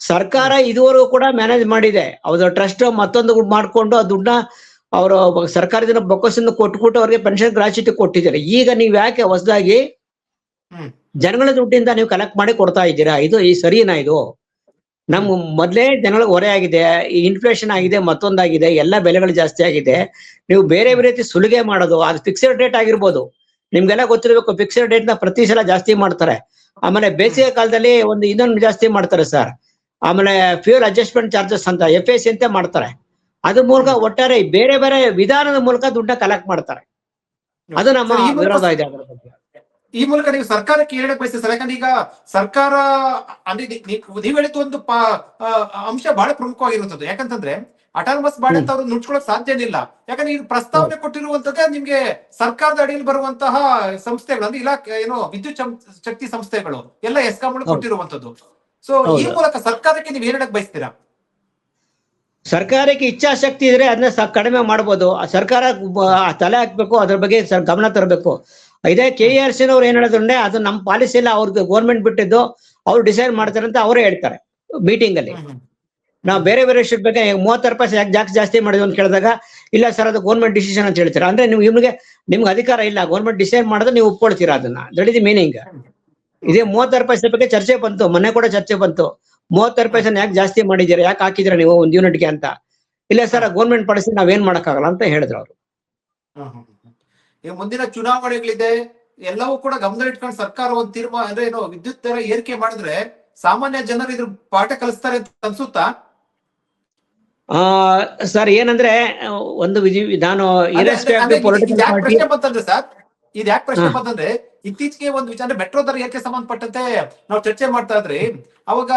ಸರ್ಕಾರ ಇದುವರೆಗೂ ಕೂಡ ಮ್ಯಾನೇಜ್ ಮಾಡಿದೆ. ಅವ್ರ ಟ್ರಸ್ಟ್ ಮತ್ತೊಂದು ಮಾಡ್ಕೊಂಡು ಆ ದುಡ್ಡನ್ನ ಅವರು ಸರ್ಕಾರದಿಂದ ಬೊಕ್ಕಸನ್ನು ಕೊಟ್ಬಿಟ್ಟು ಅವ್ರಿಗೆ ಪೆನ್ಷನ್ ಗ್ರಾಚ್ಯುಟಿ ಕೊಟ್ಟಿದ್ದಾರೆ. ಈಗ ನೀವ್ ಯಾಕೆ ಹೊಸದಾಗಿ ಜನಗಳ ದುಡ್ಡಿಂದ ನೀವು ಕಲೆಕ್ಟ್ ಮಾಡಿ ಕೊಡ್ತಾ ಇದ್ದೀರಾ? ಈ ಸರಿನಾ? ಇದು ನಮ್ ಮೊದ್ಲೇ ಜನಗಳಿಗೆ ಹೊರೆ ಆಗಿದೆ, ಇನ್ಫ್ಲೇಷನ್ ಆಗಿದೆ, ಮತ್ತೊಂದಾಗಿದೆ, ಎಲ್ಲ ಬೆಲೆಗಳು ಜಾಸ್ತಿ ಆಗಿದೆ. ನೀವು ಬೇರೆ ರೀತಿ ಸುಲಿಗೆ ಮಾಡೋದು, ಅದು ಫಿಕ್ಸ್ಡ್ ರೇಟ್ ಆಗಿರ್ಬೋದು. ನಿಮ್ಗೆಲ್ಲ ಗೊತ್ತಿರಬೇಕು, ಫಿಕ್ಸ್ಡ್ ರೇಟ್ ನ ಪ್ರತಿ ಸಲ ಜಾಸ್ತಿ ಮಾಡ್ತಾರೆ. ಆಮೇಲೆ ಬೇಸಿಗೆ ಕಾಲದಲ್ಲಿ ಇನ್ನೊಂದು ಜಾಸ್ತಿ ಮಾಡ್ತಾರೆ ಸರ್. ಆಮೇಲೆ ಫ್ಯೂಲ್ ಅಡ್ಜಸ್ಟ್ಮೆಂಟ್ ಚಾರ್ಜಸ್ ಅಂತ FAC ಅಂತ ಮಾಡ್ತಾರೆ. ಅದ್ರ ಮೂಲಕ ಒಟ್ಟಾರೆ ಬೇರೆ ಬೇರೆ ವಿಧಾನದ ಮೂಲಕ ದುಡ್ಡ ಕಲೆಕ್ಟ್ ಮಾಡ್ತಾರೆ. ಅದು ನಮ್ಮ ವಿರೋಧ ಇದೆ ಅದರ ಬಗ್ಗೆ. ಈ ಮೂಲಕ ನೀವು ಸರ್ಕಾರಕ್ಕೆ ಹೇಳಕ್ ಬಯಸ್ತೀರಿ ಸರ್. ಯಾಕಂದ್ರೆ ಈಗ ಸರ್ಕಾರ ಅಂದ್ರೆ ನೀವ್ ಹೇಳಿದ ಒಂದು ಅಂಶ ಬಹಳ ಪ್ರಮುಖವಾಗಿರುತ್ತದೆ. ಯಾಕಂತಂದ್ರೆ ಅಟಾನಮಸ್ ಬಾಡಿ ಅಂತ ಅವ್ರು ನುಡ್ಸ್ಕೊಳಕ್ ಸಾಧ್ಯನೇ ಇಲ್ಲ. ಯಾಕಂದ್ರೆ ಇದು ಪ್ರಸ್ತಾವನೆ ಕೊಟ್ಟಿರುವಂತದ್ದೇ ನಿಮ್ಗೆ ಸರ್ಕಾರದ ಅಡಿಯಲ್ಲಿ ಬರುವಂತಹ ಸಂಸ್ಥೆಗಳು ಅಂದ್ರೆ ಇಲಾಖೆ ವಿದ್ಯುತ್ ಶಕ್ತಿ ಸಂಸ್ಥೆಗಳು ಎಲ್ಲ ಎಸ್ಕಾಂ ಕೊಟ್ಟಿರುವಂತದ್ದು. ಸೊ ಈ ಮೂಲಕ ಸರ್ಕಾರಕ್ಕೆ ನೀವು ಏನ್ ಹೇಳಕ್ ಬಯಸ್ತೀರಾ? ಸರ್ಕಾರಕ್ಕೆ ಇಚ್ಛಾಶಕ್ತಿ ಇದ್ರೆ ಅದನ್ನ ಕಡಿಮೆ ಮಾಡ್ಬೋದು. ಸರ್ಕಾರ ತಲೆ ಹಾಕ್ಬೇಕು, ಅದ್ರ ಬಗ್ಗೆ ಗಮನ ತರಬೇಕು. ಇದೇ KERC ಅವ್ರು ಏನ್ ಹೇಳಿದ್ರೆ, ಅದು ನಮ್ಮ ಪಾಲಿಸಿ ಇಲ್ಲ, ಅವ್ರಿಗೆ ಗೌರ್ಮೆಂಟ್ ಬಿಟ್ಟಿದ್ದು, ಅವ್ರು ಡಿಸೈಡ್ ಮಾಡ್ತಾರೆ ಅಂತ ಅವರೇ ಹೇಳ್ತಾರೆ ಮೀಟಿಂಗ್ ಅಲ್ಲಿ. ನಾವು ಬೇರೆ ವಿಷಯದ ಬಗ್ಗೆ 36 ಪೈಸೆ ಯಾಕೆ ಜಾಸ್ತಿ ಮಾಡಿದ್ವಿ ಅಂತ ಕೇಳಿದಾಗ, ಇಲ್ಲ ಸರ್ ಅದು ಗೌರ್ಮೆಂಟ್ ಡಿಸಿಷನ್ ಅಂತ ಹೇಳ್ತೀರಾ. ಅಂದ್ರೆ ನಿಮ್ಗೆ ಅಧಿಕಾರ ಇಲ್ಲ, ಗೌರ್ಮೆಂಟ್ ಡಿಸೈಡ್ ಮಾಡಿದ್ರೆ ನೀವು ಒಪ್ಕೊಳ್ತೀರಾ ಅದನ್ನ. That is the meaning. ಇದೇ 36 ಪೈಸೆ ಬಗ್ಗೆ ಚರ್ಚೆ ಬಂತು, ಮೊನ್ನೆ ಕೂಡ ಚರ್ಚೆ ಬಂತು. 36 ಪೈಸೆ ಯಾಕೆ ಜಾಸ್ತಿ ಮಾಡಿದ್ದೀರಾ, ಯಾಕೆ ಹಾಕಿದಿರಾ ನೀವು ಒಂದು ಯೂನಿಟ್ಗೆ ಅಂತ. ಇಲ್ಲ ಸರ್ ಗೌರ್ಮೆಂಟ್ ಪಾಲಿಸಿ ನಾವೇನ್ ಮಾಡಕ್ಕಾಗಲ್ಲ ಅಂತ ಹೇಳಿದ್ರು ಅವರು. ಈಗ ಮುಂದಿನ ಚುನಾವಣೆಗಳಿದೆ, ಎಲ್ಲವೂ ಕೂಡ ಗಮನ ಇಟ್ಕೊಂಡು ಸರ್ಕಾರ ಒಂದು ತೀರ್ಮಾನ ಅಂದ್ರೆ ವಿದ್ಯುತ್ ದರ ಏರಿಕೆ ಮಾಡಿದ್ರೆ ಸಾಮಾನ್ಯ ಜನರು ಇದ್ರ ಪಾಠ ಕಲಿಸ್ತಾರೆ ಅಂತ ಅನ್ಸುತ್ತಾ? ಸರ್ ಏನಂದ್ರೆ ಒಂದು ನಾನು ಪ್ರಶ್ನೆ ಬಂತಂದ್ರೆ ಸರ್, ಇದು ಯಾಕೆ ಪ್ರಶ್ನೆ ಬಂತಂದ್ರೆ, ಇತ್ತೀಚೆಗೆ ಒಂದು ವಿಚಾರ ಮೆಟ್ರೋ ದರ ಏರಿಕೆ ಸಂಬಂಧಪಟ್ಟಂತೆ ನಾವು ಚರ್ಚೆ ಮಾಡ್ತಾ ಇದ್ರಿ. ಅವಾಗ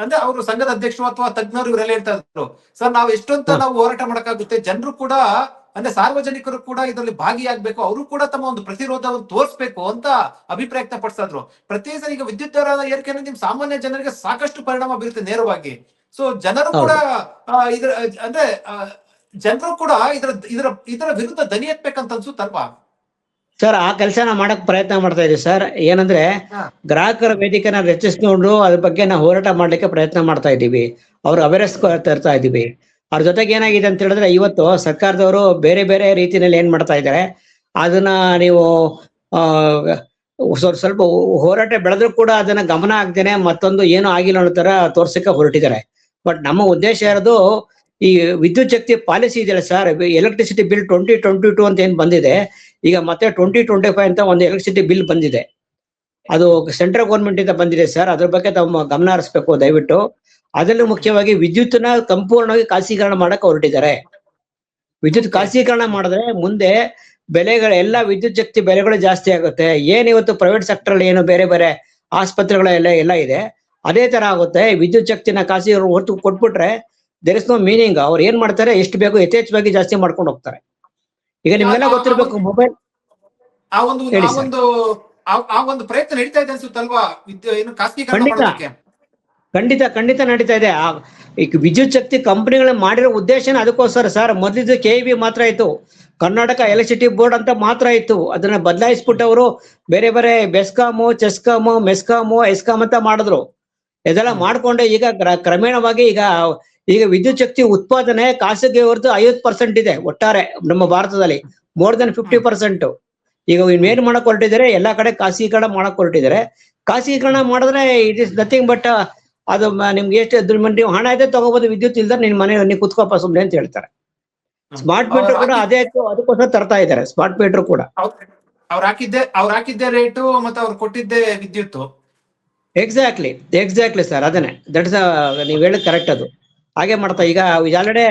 ಅಂದ್ರೆ ಅವರು ಸಂಘದ ಅಧ್ಯಕ್ಷರು ಅಥವಾ ತಜ್ಞರು ಇವರೆಲ್ಲ ಹೇಳ್ತಾ ಇದ್ರು, ಸರ್ ನಾವು ಎಷ್ಟೊಂತ ನಾವು ಹೋರಾಟ ಮಾಡಕ್ಕಾಗುತ್ತೆ, ಜನರು ಕೂಡ ಅಂದ್ರೆ ಸಾರ್ವಜನಿಕರು ಕೂಡ ಇದರಲ್ಲಿ ಭಾಗಿಯಾಗಬೇಕು, ಅವರು ಕೂಡ ತಮ್ಮ ಒಂದು ಪ್ರತಿರೋಧವನ್ನು ತೋರಿಸ್ಬೇಕು ಅಂತ ಅಭಿಪ್ರಾಯ ವ್ಯಕ್ತಪಡಿಸ್ತಾ ಇದ್ರು. ಪ್ರತಿ ಸರಿ ಈಗ ವಿದ್ಯುತ್ ದರ ಏರಿಕೆ ನಿಮ್ ಸಾಮಾನ್ಯ ಜನರಿಗೆ ಸಾಕಷ್ಟು ಪರಿಣಾಮ ಬೀರುತ್ತೆ ನೇರವಾಗಿ. ಸೊ ಜನರು ಕೂಡ ಇದ್ರ ಅಂದ್ರೆ ಜನರು ಕೂಡ ಇದರ ವಿರುದ್ಧ ದನಿ ಎತ್ತಬೇಕಂತ ಅನ್ಸುತ್ತಲ್ವಾ ಸರ್? ಆ ಕೆಲಸನ ಮಾಡಕ್ ಪ್ರಯತ್ನ ಮಾಡ್ತಾ ಇದೀವಿ ಸರ್. ಏನಂದ್ರೆ ಗ್ರಾಹಕರ ವೇದಿಕೆನ ರಚಿಸ್ಕೊಂಡು ಅದ್ರ ಬಗ್ಗೆ ನಾವು ಹೋರಾಟ ಮಾಡ್ಲಿಕ್ಕೆ ಪ್ರಯತ್ನ ಮಾಡ್ತಾ ಇದೀವಿ. ಅವ್ರು ಅವೇರ್ನೆಸ್ ತರ್ತಾ ಇದೀವಿ. ಅವ್ರ ಜೊತೆಗೆ ಏನಾಗಿದೆ ಅಂತ ಹೇಳಿದ್ರೆ, ಇವತ್ತು ಸರ್ಕಾರದವರು ಬೇರೆ ಬೇರೆ ರೀತಿಯಲ್ಲಿ ಏನ್ ಮಾಡ್ತಾ ಇದ್ದಾರೆ, ಅದನ್ನ ನೀವು ಸ್ವಲ್ಪ ಹೋರಾಟ ಬೆಳೆದ್ರು ಕೂಡ ಅದನ್ನ ಗಮನ ಆಗ್ದೇನೆ ಮತ್ತೊಂದು ಏನು ಆಗಿಲ್ಲ ಅನ್ನೋ ತರ ತೋರ್ಸಕ್ಕೆ ಹೊರಟಿದ್ದಾರೆ. ಬಟ್ ನಮ್ಮ ಉದ್ದೇಶ ಇರೋದು, ಈ ವಿದ್ಯುತ್ ಶಕ್ತಿ ಪಾಲಿಸಿ ಇದೆಯಲ್ಲ ಸರ್, ಎಲೆಕ್ಟ್ರಿಸಿಟಿ ಬಿಲ್ 2022 ಅಂತ ಏನ್ ಬಂದಿದೆ, ಈಗ ಮತ್ತೆ 2025 ಅಂತ ಒಂದು ಎಲೆಕ್ಟ್ರಿಸಿಟಿ ಬಿಲ್ ಬಂದಿದೆ. ಅದು ಸೆಂಟ್ರಲ್ ಗೌರ್ಮೆಂಟ್ ಇಂದ ಬಂದಿದೆ ಸರ್. ಅದ್ರ ಬಗ್ಗೆ ತಮ್ಮ ಗಮನ ಹರಿಸ್ಬೇಕು ದಯವಿಟ್ಟು. ಅದರಲ್ಲೂ ಮುಖ್ಯವಾಗಿ ವಿದ್ಯುತ್ನ ಸಂಪೂರ್ಣವಾಗಿ ಖಾಸಗೀಕರಣ ಮಾಡಕ್ ಹೊರಟಿದ್ದಾರೆ. ವಿದ್ಯುತ್ ಖಾಸಗೀಕರಣ ಮಾಡಿದ್ರೆ ಮುಂದೆ ಬೆಲೆಗಳೆಲ್ಲ ವಿದ್ಯುತ್ ಶಕ್ತಿ ಬೆಲೆಗಳು ಜಾಸ್ತಿ ಆಗುತ್ತೆ. ಏನ್ ಇವತ್ತು ಪ್ರೈವೇಟ್ ಸೆಕ್ಟರ್ ಅಲ್ಲಿ ಏನು ಬೇರೆ ಬೇರೆ ಆಸ್ಪತ್ರೆಗಳೆಲ್ಲ ಇದೆ, ಅದೇ ತರ ಆಗುತ್ತೆ. ವಿದ್ಯುತ್ ಶಕ್ತಿನ ಖಾಸಗಿ ಹೊತ್ತು ಕೊಟ್ಬಿಟ್ರೆ ದೇರ್ ಇಸ್ ನೋ ಮೀನಿಂಗ್. ಅವ್ರು ಏನ್ ಮಾಡ್ತಾರೆ, ಎಷ್ಟು ಬೇಕು ಯಥೇಚ್ಛವಾಗಿ ಜಾಸ್ತಿ ಮಾಡ್ಕೊಂಡು ಹೋಗ್ತಾರೆ. ಈಗ ನಿಮ್ಗೆಲ್ಲ ಗೊತ್ತಿರ್ಬೇಕು, ಮೊಬೈಲ್ ಆ ಒಂದು ಪ್ರಯತ್ನ ನಡೀತಾ ಇದೆ ಅನ್ಸುತ್ತಲ್ವಾ ಖಾಸಗೀಕರಣ? ಖಂಡಿತ ನಡೀತಾ ಇದೆ. ಈಗ ವಿದ್ಯುತ್ ಶಕ್ತಿ ಕಂಪನಿಗಳ ಮಾಡಿರೋ ಉದ್ದೇಶನ ಅದಕ್ಕೋಸ್ಕರ ಸರ್. ಮೊದಲಿದ್ದು KEB ಮಾತ್ರ ಇತ್ತು. ಕರ್ನಾಟಕ ಎಲೆಕ್ಟ್ರಿಸಿಟಿ ಬೋರ್ಡ್ ಅಂತ ಮಾತ್ರ ಇತ್ತು. ಅದನ್ನ ಬದಲಾಯಿಸ್ಬಿಟ್ಟು ಅವರು ಬೇರೆ ಬೇರೆ ಬೆಸ್ಕಾಮು, ಚೆಸ್ಕಾಮು, ಮೆಸ್ಕಾಮು, ಎಸ್ಕಾಮ್ ಅಂತ ಮಾಡಿದ್ರು. ಇದೆಲ್ಲ ಮಾಡ್ಕೊಂಡೆ ಈಗ ಕ್ರಮೇಣವಾಗಿ ಈಗ ವಿದ್ಯುತ್ ಶಕ್ತಿ ಉತ್ಪಾದನೆ ಖಾಸಗಿ ಹೊರತು 50% ಇದೆ ಒಟ್ಟಾರೆ ನಮ್ಮ ಭಾರತದಲ್ಲಿ, ಮೋರ್ ದನ್ 50%. ಈಗ ಇನ್ನೇನ್ ಮಾಡಕ್ ಹೊರಟಿದ್ದಾರೆ, ಎಲ್ಲಾ ಕಡೆ ಖಾಸಗೀಕರಣ ಮಾಡಕ್ ಹೊರಟಿದ್ದಾರೆ. ಖಾಸಗೀಕರಣ ಮಾಡಿದ್ರೆ ಇಟ್ ಇಸ್ ನಥಿಂಗ್ ಬಟ್ ಅದು ನಿಮ್ಗೆ ಎಷ್ಟು ನೀವು ಹಣ ಇದೆ ತಗೋಬಹುದು, ವಿದ್ಯುತ್ ಇಲ್ದ ನಿನ್ ಮನೆ ನೀವು ಕುತ್ಕೋಪ ಸುಮ್ನೆ ಅಂತ ಹೇಳ್ತಾರೆ. ಸ್ಮಾರ್ಟ್ ಮೀಟರ್ ಕೂಡ ಅದೇ ಅದಕ್ಕೋಸ್ಕರ ತರ್ತಾ ಇದ್ದಾರೆ, ಸ್ಮಾರ್ಟ್ ಮೀಟರ್ ಕೂಡ. ಅವ್ರು ಹಾಕಿದ್ದೆ ರೇಟು ಮತ್ತೆ ಅವ್ರು ಕೊಟ್ಟಿದ್ದೆ ವಿದ್ಯುತ್. ಎಕ್ಸಾಕ್ಟ್ಲಿ ಸರ್, ಅದನ್ನೇ ದಟ್ಸ್ ನೀವ್ ಹೇಳಿದ್ ಕರೆಕ್ಟ್. ಅದು ಹಾಗೆ ಮಾಡ್ತಾ ಈಗ ಆಲ್ರೆಡಿ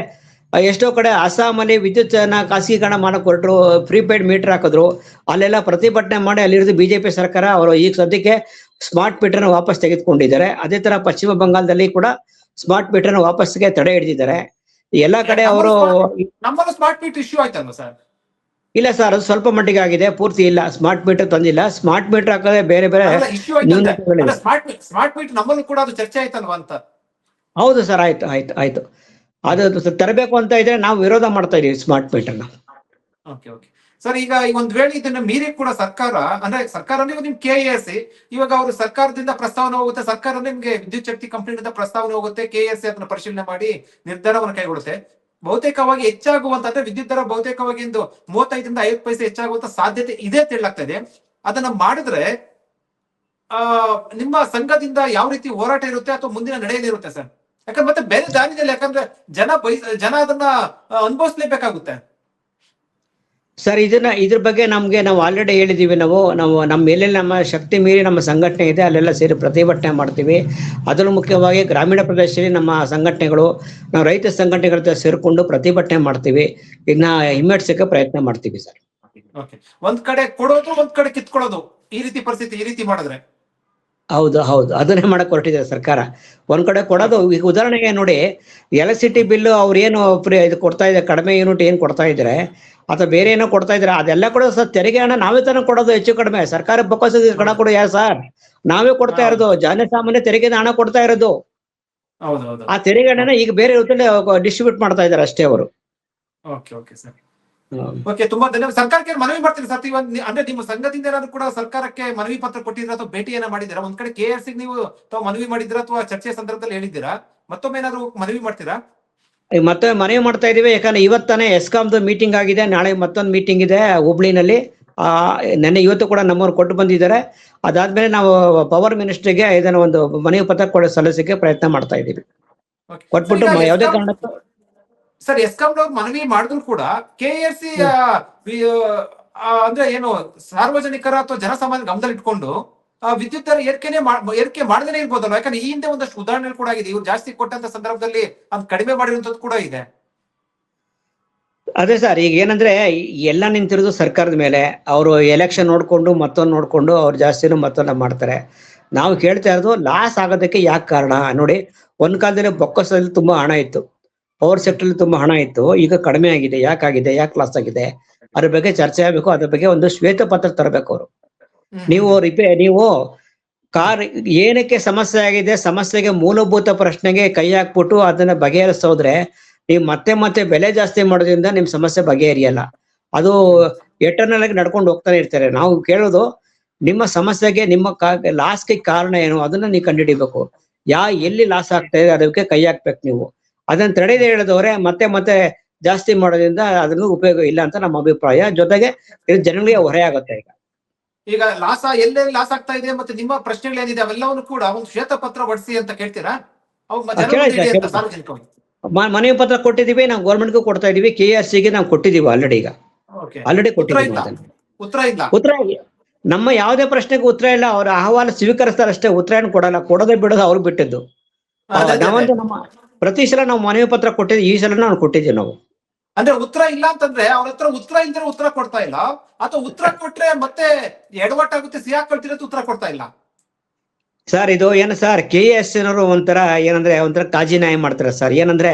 ಎಷ್ಟೋ ಕಡೆ ಅಸ್ಸಾಮಲ್ಲಿ ವಿದ್ಯುತ್ ಖಾಸಗೀಕರಣ ಮಾಡಕ್ ಹೊರಟ್ರು, ಪ್ರೀಪೇಯ್ಡ್ ಮೀಟರ್ ಹಾಕಿದ್ರು. ಅಲ್ಲೆಲ್ಲ ಪ್ರತಿಭಟನೆ ಮಾಡಿ ಅಲ್ಲಿರೋದು ಬಿಜೆಪಿ ಸರ್ಕಾರ. ಅವರು ಈಗ ಸದ್ಯಕ್ಕೆ ಸ್ಮಾರ್ಟ್ ಮೀಟರ್ನ ವಾಪಸ್ ತೆಗೆದುಕೊಂಡಿದ್ದಾರೆ. ಅದೇ ತರ ಪಶ್ಚಿಮ ಬಂಗಾಳದಲ್ಲಿ ಕೂಡ ಸ್ಮಾರ್ಟ್ ಮೀಟರ್ನ ವಾಪಸ್ಗೆ ತಡೆ ಹಿಡಿದಿದ್ದಾರೆ. ಎಲ್ಲಾ ಕಡೆ ಅವರು ನಮ್ಮಲ್ಲಿ ಸ್ಮಾರ್ಟ್ ಮೀಟರ್ ಇಶ್ಯೂ ಆಯ್ತಲ್ವಾ ಸರ್? ಇಲ್ಲ ಸರ್, ಅದು ಸ್ವಲ್ಪ ಮಟ್ಟಿಗೆ ಆಗಿದೆ, ಪೂರ್ತಿ ಇಲ್ಲ. ಸ್ಮಾರ್ಟ್ ಮೀಟರ್ ತಂದಿಲ್ಲ. ಸ್ಮಾರ್ಟ್ ಮೀಟರ್ ಹಾಕಿದ್ರೆ ಬೇರೆ ಬೇರೆ ಸ್ಮಾರ್ಟ್ ಮೀಟರ್ ನಮ್ಮಲ್ಲೂ ಕೂಡ ಅದು ಚರ್ಚೆ ಆಯ್ತಲ್ವಾ ಅಂತ. ಹೌದು ಸರ್, ಆಯ್ತು. ಅದು ತರಬೇಕು ಅಂತ ಇದ್ರೆ ನಾವು ವಿರೋಧ ಮಾಡ್ತಾ ಇದೀವಿ ಸ್ಮಾರ್ಟ್ ಮೀಟರ್ನ. ಓಕೆ ಸರ್, ಈಗ ಒಂದ್ ವೇಳೆ ಇದನ್ನ ಮೀರಿ ಕೂಡ ಸರ್ಕಾರ ಅಂದ್ರೆ ನಿಮ್ ಕೆಎಸ್ಸಿ ಇವಾಗ ಅವರು ಸರ್ಕಾರದಿಂದ ಪ್ರಸ್ತಾವನೆ ಹೋಗುತ್ತೆ, ಸರ್ಕಾರ ನಿಮ್ಗೆ ವಿದ್ಯುತ್ ಶಕ್ತಿ ಕಂಪನಿಯಿಂದ ಪ್ರಸ್ತಾವನೆ ಹೋಗುತ್ತೆ, ಕೆಎಸ್ಸಿ ಅದನ್ನ ಪರಿಶೀಲನೆ ಮಾಡಿ ನಿರ್ಧಾರವನ್ನು ಕೈಗೊಳ್ಳುತ್ತೆ. ಬಹುತೇಕವಾಗಿ ಹೆಚ್ಚಾಗುವಂತ ಅಂದ್ರೆ ವಿದ್ಯುತ್ ದರ ಬಹುತೇಕವಾಗಿ 35ರಿಂದ 50 ಪೈಸೆ ಹೆಚ್ಚಾಗುವಂತ ಸಾಧ್ಯತೆ ಇದೆ ಅಂತ ಹೇಳಲಾಗ್ತಾ ಇದೆ. ಅದನ್ನ ಮಾಡಿದ್ರೆ ನಿಮ್ಮ ಸಂಘದಿಂದ ಯಾವ ರೀತಿ ಹೋರಾಟ ಇರುತ್ತೆ ಅಥವಾ ಮುಂದಿನ ನಡೆಯಲಿರುತ್ತೆ ಸರ್? ಯಾಕಂದ್ರೆ ಮತ್ತೆ ಬೇರೆ ದಾರಿಯಲ್ಲಿ, ಯಾಕಂದ್ರೆ ಜನ ಅದನ್ನ ಅನುಭವಿಸ್ಲೇಬೇಕಾಗುತ್ತೆ ಸರ್. ಇದ್ರ ಬಗ್ಗೆ ನಾವು ಆಲ್ರೆಡಿ ಹೇಳಿದೀವಿ. ನಾವು ನಮ್ಮ ಎಲ್ಲೆಲ್ಲಿ ನಮ್ಮ ಶಕ್ತಿ ಮೀರಿ ನಮ್ಮ ಸಂಘಟನೆ ಇದೆ ಅಲ್ಲೆಲ್ಲ ಸೇರಿ ಪ್ರತಿಭಟನೆ ಮಾಡ್ತೀವಿ. ಅದರಲ್ಲೂ ಮುಖ್ಯವಾಗಿ ಗ್ರಾಮೀಣ ಪ್ರದೇಶದಲ್ಲಿ ನಮ್ಮ ಸಂಘಟನೆಗಳು, ನಾವು ರೈತ ಸಂಘಟನೆಗಳ ಜೊತೆ ಸೇರ್ಕೊಂಡು ಪ್ರತಿಭಟನೆ ಮಾಡ್ತೀವಿ. ಇದನ್ನ ಹಿಮ್ಮೆಟ್ಸಕ್ಕೆ ಪ್ರಯತ್ನ ಮಾಡ್ತೀವಿ ಸರ್. ಒಂದ್ ಕಡೆ ಕೊಡೋದು, ಒಂದ್ ಕಡೆ ಕಿತ್ಕೊಳ್ಳೋದು, ಈ ರೀತಿ ಪರಿಸ್ಥಿತಿ ಈ ರೀತಿ ಮಾಡಿದ್ರೆ ಹೌದು, ಅದನ್ನೇ ಮಾಡಕ್ ಹೊರಟಿದೆ ಸರ್ಕಾರ. ಒಂದ್ ಕಡೆ ಕೊಡೋದು. ಈಗ ಉದಾಹರಣೆಗೆ ನೋಡಿ, ಎಲೆಕ್ಟ್ರಿಸಿಟಿ ಬಿಲ್ ಅವ್ರು ಏನು ಇದು ಕೊಡ್ತಾ ಇದ್ದಾರೆ, ಕಡಿಮೆ ಯೂನಿಟ್ ಏನ್ ಕೊಡ್ತಾ ಇದ್ರೆ ಅಥವಾ ಬೇರೆ ಏನೋ ಕೊಡ್ತಾ ಇದ್ರೆ, ಅದೆಲ್ಲ ಕೂಡ ಸರ್ ತೆರಿಗೆ ಹಣ ನಾವೇ ತಾನೇ ಕೊಡೋದು. ಹೆಚ್ಚು ಕಡಿಮೆ ಸರ್ಕಾರ ಬೊಕ್ಕಸ ಹಣ ಕೊಡೋ ಯಾರು ಸರ್? ನಾವೇ ಕೊಡ್ತಾ ಇರೋದು. ಜನಸಾಮಾನ್ಯ ತೆರಿಗೆ ಹಣ ಕೊಡ್ತಾ ಇರೋದು. ಆ ತೆರಿಗೆ ಹಣನ ಈಗ ಬೇರೆ ರೀತಿಯಲ್ಲಿ ಡಿಸ್ಟ್ರಿಬ್ಯೂಟ್ ಮಾಡ್ತಾ ಇದ್ದಾರೆ ಅಷ್ಟೇ ಅವರು. ತುಂಬಾ ಧನ್ಯವಾದ. ಸರ್ಕಾರಕ್ಕೆ ಮನವಿ ಮಾಡ್ತೀನಿ ಸರ್. ಅಂದ್ರೆ ನಿಮ್ಮ ಸಂಘದಿಂದ ಏನಾದ್ರು ಕೂಡ ಸರ್ಕಾರಕ್ಕೆ ಮನವಿ ಪತ್ರ ಕೊಟ್ಟಿದ್ರ ಅಥವಾ ಭೇಟಿಯನ್ನ ಮಾಡಿದ್ದೀರಾ? ಒಂದ್ ಕಡೆ ಕೆಆರ್ಸಿ ನೀವು ಮನವಿ ಮಾಡಿದ್ದೀರಾ ಅಥವಾ ಚರ್ಚೆ ಸಂದರ್ಭದಲ್ಲಿ ಹೇಳಿದ್ದೀರಾ? ಮತ್ತೊಮ್ಮೆ ಏನಾದ್ರು ಮನವಿ ಮಾಡ್ತೀರಾ? ಮತ್ತೆ ಮನವಿ ಮಾಡ್ತಾ ಇದೀವಿ. ಯಾಕಂದ್ರೆ ಇವತ್ತಾನೆ ಎಸ್ಕಾಮ್ದು ಮೀಟಿಂಗ್ ಆಗಿದೆ, ನಾಳೆ ಮತ್ತೊಂದು ಮೀಟಿಂಗ್ ಇದೆ ಹುಬ್ಳಿನಲ್ಲಿ. ನೆನ್ನೆ ಇವತ್ತು ಕೂಡ ನಮ್ಮವ್ರು ಕೊಟ್ಟು ಬಂದಿದ್ದಾರೆ. ಅದಾದ್ಮೇಲೆ ನಾವು ಪವರ್ ಮಿನಿಸ್ಟರ್ಗೆ ಇದನ್ನ ಒಂದು ಮನವಿ ಪತ್ರ ಸಲ್ಲಿಸಕ್ಕೆ ಪ್ರಯತ್ನ ಮಾಡ್ತಾ ಇದೀವಿ. ಕೊಟ್ಬಿಟ್ಟು ಯಾವುದೇ ಕಾರಣಕ್ಕೂ ಸರ್ ಎಸ್ಕಾಂನವ್ರು ಮನವಿ ಮಾಡಿದ್ರು ಕೂಡ ಕೆಆರ್ಸಿ ಅಂದ್ರೆ ಏನು ಸಾರ್ವಜನಿಕರ ಅಥವಾ ಜನಸಾಮಾನ್ಯ ಗಮನದಲ್ಲಿ ಇಟ್ಕೊಂಡು ವಿದ್ಯುತ್ ದರ ಏರಿಕೆ ಮಾಡದೇನೆ ಇರ್ಬೋದಲ್ಲ? ಯಾಕಂದ್ರೆ ಈ ಹಿಂದೆ ಒಂದಷ್ಟು ಉದಾಹರಣೆಗಳು ಕೂಡ ಆಗಿದೆ. ಇವ್ರು ಜಾಸ್ತಿ ಕೊಟ್ಟಂತ ಸಂದರ್ಭದಲ್ಲಿ ಅದು ಕಡಿಮೆ ಮಾಡಿರುವಂತದ್ದು ಕೂಡ ಇದೆ. ಅದೇ ಸರ್, ಈಗ ಏನಂದ್ರೆ ಎಲ್ಲ ನಿಂತಿರೋದು ಸರ್ಕಾರದ ಮೇಲೆ. ಅವರು ಎಲೆಕ್ಷನ್ ನೋಡ್ಕೊಂಡು ಮತ್ತೊಂದು ನೋಡ್ಕೊಂಡು ಅವ್ರು ಜಾಸ್ತಿನೂ ಮತ್ತೊಂದು ಮಾಡ್ತಾರೆ. ನಾವು ಕೇಳ್ತಾ ಇರೋದು ಲಾಸ್ ಆಗೋದಕ್ಕೆ ಯಾಕೆ ಕಾರಣ ನೋಡಿ. ಒಂದ್ ಕಾಲದಲ್ಲಿ ಬೊಕ್ಕಸದಲ್ಲಿ ತುಂಬಾ ಹಣ ಇತ್ತು, ಪವರ್ ಸೆಕ್ಟರ್ ತುಂಬಾ ಹಣ ಇತ್ತು. ಈಗ ಕಡಿಮೆ ಆಗಿದೆ. ಯಾಕಾಗಿದೆ, ಯಾಕೆ ಲಾಸ್ ಆಗಿದೆ, ಅದ್ರ ಬಗ್ಗೆ ಚರ್ಚೆ ಆಗ್ಬೇಕು. ಅದ್ರ ಬಗ್ಗೆ ಒಂದು ಶ್ವೇತ ಪತ್ರ ತರಬೇಕು ಅವರು. ನೀವು ಕಾರ್ ಏನಕ್ಕೆ ಸಮಸ್ಯೆ ಆಗಿದೆ, ಸಮಸ್ಯೆಗೆ ಮೂಲಭೂತ ಪ್ರಶ್ನೆಗೆ ಕೈ ಹಾಕ್ಬಿಟ್ಟು ಅದನ್ನ ಬಗೆಹರಿಸೋದ್ರೆ, ನೀವು ಮತ್ತೆ ಬೆಲೆ ಜಾಸ್ತಿ ಮಾಡೋದ್ರಿಂದ ನಿಮ್ ಸಮಸ್ಯೆ ಬಗೆಹರಿಯಲ್ಲ. ಅದು ಎಟರ್ನಲ್ ಆಗಿ ನಡ್ಕೊಂಡು ಹೋಗ್ತಾನೆ ಇರ್ತಾರೆ. ನಾವು ಕೇಳೋದು ನಿಮ್ಮ ಸಮಸ್ಯೆಗೆ, ನಿಮ್ಮ ಲಾಸ್ಗೆ ಕಾರಣ ಏನು, ಅದನ್ನ ನೀವು ಕಂಡುಹಿಡಿಬೇಕು. ಎಲ್ಲಿ ಲಾಸ್ ಆಗ್ತಾ ಇದೆ ಅದಕ್ಕೆ ಕೈ ಹಾಕ್ಬೇಕು ನೀವು. ಅದನ್ನ ತಡೆದೇ ಹೇಳಿದವ್ರೆ ಮತ್ತೆ ಜಾಸ್ತಿ ಮಾಡೋದ್ರಿಂದ ಅದನ್ನು ಉಪಯೋಗ ಇಲ್ಲ ಅಂತ ನಮ್ಮ ಅಭಿಪ್ರಾಯ. ಜೊತೆಗೆ ಇದು ಜನಗಳಿಗೆ ಹೊರೆ ಆಗುತ್ತೆ. ಈಗ ಎಲ್ಲೆಲ್ಲಿ ಲಾಸ್ ಆಗ್ತಾ ಇದೆ ಮತ್ತೆ ನಿಮ್ಮ ಪ್ರಶ್ನೆಗಳೇನಿದೆ ಅವೆಲ್ಲವನ್ನು ಕೂಡ ಒಂದು ಶ್ವೇತ ಪತ್ರ ಹೊಡಿಸಿ ಅಂತ ಕೇಳ್ತೀರಾ? ಮನವಿ ಪತ್ರ ಕೊಟ್ಟಿದೀವಿ, ನಾವು ಗೌರ್ಮೆಂಟ್ಗೂ ಕೊಡ್ತಾ ಇದೀವಿ, ಕೆಆರ್ಸಿಗೆ ನಾವು ಕೊಟ್ಟಿದೀವಿ ಆಲ್ರೆಡಿ. ಈಗ ಆಲ್ರೆಡಿ ಕೊಟ್ಟಿದ್ದೀವಿ. ಉತ್ತರ ನಮ್ಮ ಯಾವುದೇ ಪ್ರಶ್ನೆಗೆ ಉತ್ತರ ಇಲ್ಲ. ಅವ್ರ ಅಹವಾಲು ಸ್ವೀಕರಿಸ್ತಾರೆ ಅಷ್ಟೇ, ಉತ್ತರವನ್ನು ಕೊಡಲ್ಲ. ಕೊಡೋದೇ ಬಿಡೋದು ಅವ್ರು ಬಿಟ್ಟಿದ್ದು. ನಾವಂತೂ ಪ್ರತಿ ಸಲ ನಾವು ಮನವಿ ಪತ್ರ ಕೊಟ್ಟಿದ್ದೀವಿ. ಈ ಸಲ ನಾವು ಕೊಟ್ಟಿದ್ದೀವಿ. ನಾವು ಅಂದ್ರೆ ಉತ್ತರ ಇಲ್ಲ ಅಂತಂದ್ರೆ ಅವ್ರ ಹತ್ರ ಉತ್ತರ ಇಲ್ದ್ರೆ ಉತ್ತರ ಕೊಡ್ತಾ ಇಲ್ಲ, ಅಥವಾ ಉತ್ತರ ಕೊಟ್ರೆ ಮತ್ತೆ ಎಡವಟ್ಟಾಗುತ್ತೆ, ಸಿಹಾಕೊಳ್ತಿರತ್ತೆ, ಉತ್ತರ ಕೊಡ್ತಾ ಇಲ್ಲ. ಸರ್ ಇದು ಏನು ಸರ್, ಕೆಎಸ್ನವರು ಒಂಥರ ಕಾಜಿ ನ್ಯಾಯ ಮಾಡ್ತಾರೆ ಸರ್. ಏನಂದ್ರೆ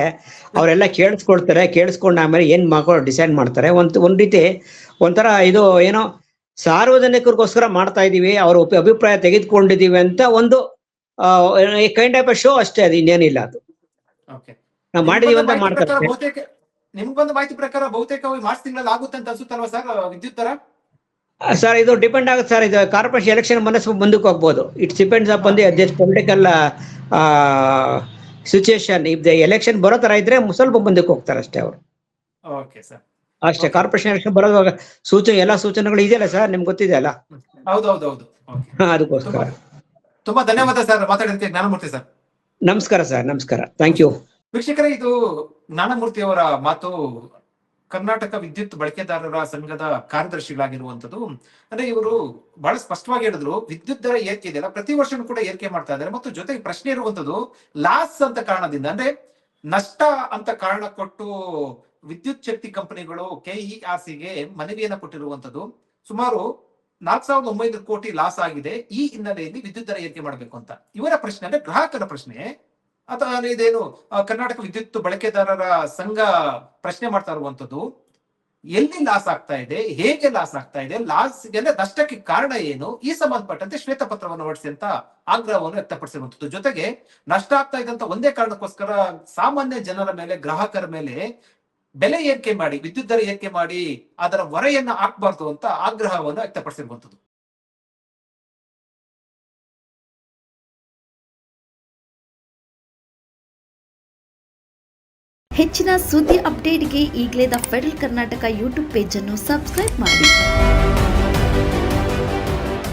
ಅವರೆಲ್ಲ ಕೇಳಿಸ್ಕೊಂಡು ಆಮೇಲೆ ಏನ್ ಮಾಡ್ಕೊಂಡು ಡಿಸೈಡ್ ಮಾಡ್ತಾರೆ. ಒಂದ್ ರೀತಿ ಒಂಥರ ಇದು ಏನೋ ಸಾರ್ವಜನಿಕರಿಗೋಸ್ಕರ ಮಾಡ್ತಾ ಇದೀವಿ, ಅವ್ರ ಅಭಿಪ್ರಾಯ ತೆಗೆದುಕೊಂಡಿದೀವಿ ಅಂತ ಒಂದು ಕೈಂಡ್ ಆಫ್ ಶೋ ಅಷ್ಟೇ. ಅದು ಇನ್ನೇನಿಲ್ಲ. ಅದು ನಾವು ಮಾಡಿದೀವಿ ಅಂತ ಮಾಡ್ತಾರೆ. ನಿಮ್ಗೆ ಬಂದ ಮಾಹಿತಿ ಪ್ರಕಾರ ಬಹುತೇಕ ಮಾರ್ಚ್ ತಿಂಗಳಲ್ಲಿ ಆಗುತ್ತೆ ಅಂತ ಅನ್ಸುತ್ತಲ್ವಾ ಸರ್ ವಿದ್ಯುತ್ ದರ? ಸರ್ ಇದು ಡಿಪೆಂಡ್ ಆಗುತ್ತೆ ಸರ್. ಇದು ಕಾರ್ಪೊರೇಷನ್ ಎಲೆಕ್ಷನ್ ಮನಸ್ಸು ಮುಂದಕ್ಕೆ ಹೋಗ್ಬೋದು. It's depends upon this political situation. If the election ಬರೋ ತರ ಇದ್ರೆ ಸ್ವಲ್ಪ ಮುಂದಕ್ಕೆ ಹೋಗ್ತಾರೆ ಅಷ್ಟೇ ಅವರು. Okay sir. ಅಷ್ಟೇ. Okay. ಕಾರ್ಪೊರೇಷನ್ ಎಲೆಕ್ಷನ್ ಬರೋವಾಗ ಎಲ್ಲಾ ಸೂಚನೆಗಳು ಇದೆಯಲ್ಲ ಸರ್, ನಿಮ್ಗೆ ಗೊತ್ತಿದೆ ಅಲ್ಲ. ಹೌದೌದೌದು. ಅದಕ್ಕೋಸ್ಕರ ತುಂಬಾ ಧನ್ಯವಾದ ಸರ್ ಮಾತಾಡೋದಕ್ಕೆ ಜ್ಞಾನಮೂರ್ತಿ ಸರ್. ನಮಸ್ಕಾರ ಸರ್. ನಮಸ್ಕಾರ. Thank you. ವೀಕ್ಷಕರೇ, ಇದು ಜ್ಞಾನಮೂರ್ತಿ ಅವರ ಮಾತು. ಕರ್ನಾಟಕ ವಿದ್ಯುತ್ ಬಳಕೆದಾರರ ಸಂಘದ ಕಾರ್ಯದರ್ಶಿಗಳಾಗಿರುವಂತದ್ದು. ಅಂದ್ರೆ ಇವರು ಬಹಳ ಸ್ಪಷ್ಟವಾಗಿ ಹೇಳಿದ್ರು, ವಿದ್ಯುತ್ ದರ ಏರಿಕೆ ಇದೆಯಲ್ಲ ಪ್ರತಿ ವರ್ಷನೂ ಕೂಡ ಏರಿಕೆ ಮಾಡ್ತಾ ಇದ್ದಾರೆ. ಮತ್ತು ಜೊತೆಗೆ ಪ್ರಶ್ನೆ ಇರುವಂತದ್ದು ಲಾಸ್ ಅಂತ ಕಾರಣದಿಂದ, ಅಂದ್ರೆ ನಷ್ಟ ಅಂತ ಕಾರಣ ಕೊಟ್ಟು ವಿದ್ಯುತ್ ಶಕ್ತಿ ಕಂಪನಿಗಳು ಕೆಇಆರ್ಸಿಗೆ ಮನವಿಯನ್ನ ಕೊಟ್ಟಿರುವಂತದ್ದು. ಸುಮಾರು 4,900 ಕೋಟಿ ಲಾಸ್ ಆಗಿದೆ. ಈ ಹಿನ್ನೆಲೆಯಲ್ಲಿ ವಿದ್ಯುತ್ ದರ ಏರಿಕೆ ಮಾಡಬೇಕು ಅಂತ ಇವರ ಪ್ರಶ್ನೆ, ಅಂದ್ರೆ ಗ್ರಾಹಕರ ಪ್ರಶ್ನೆ. ಅಥವಾ ಇದೇನು ಕರ್ನಾಟಕ ವಿದ್ಯುತ್ ಬಳಕೆದಾರರ ಸಂಘ ಪ್ರಶ್ನೆ ಮಾಡ್ತಾ ಇರುವಂತದ್ದು, ಎಲ್ಲಿ ಲಾಸ್ ಆಗ್ತಾ ಇದೆ, ಹೇಗೆ ಲಾಸ್ ಆಗ್ತಾ ಇದೆ, ಲಾಸ್ ಅಂದ್ರೆ ನಷ್ಟಕ್ಕೆ ಕಾರಣ ಏನು, ಈ ಸಂಬಂಧಪಟ್ಟಂತೆ ಶ್ವೇತಪತ್ರವನ್ನು ಹೊರಡಿಸಿ ಅಂತ ಆಗ್ರಹವನ್ನು ವ್ಯಕ್ತಪಡಿಸಿರುವಂತದ್ದು. ಜೊತೆಗೆ ನಷ್ಟ ಆಗ್ತಾ ಇದ್ದಂತ ಒಂದೇ ಕಾರಣಕ್ಕೋಸ್ಕರ ಸಾಮಾನ್ಯ ಜನರ ಮೇಲೆ, ಗ್ರಾಹಕರ ಮೇಲೆ ಬೆಲೆ ಏರಿಕೆ ಮಾಡಿ, ವಿದ್ಯುತ್ ದರ ಏರಿಕೆ ಮಾಡಿ ಅದರ ಹೊರೆಯನ್ನ ಹಾಕಬಾರ್ದು ಅಂತ ಆಗ್ರಹವನ್ನು ವ್ಯಕ್ತಪಡಿಸಿರುವಂತದ್ದು. ಹೆಚ್ಚಿನ ಸುದ್ದಿ ಅಪ್ಡೇಟ್ಗೆ ಈಗಲೇ the federal Karnataka YouTube page ಅನ್ನು ಸಬ್ಸ್ಕ್ರೈಬ್ ಮಾಡಿ.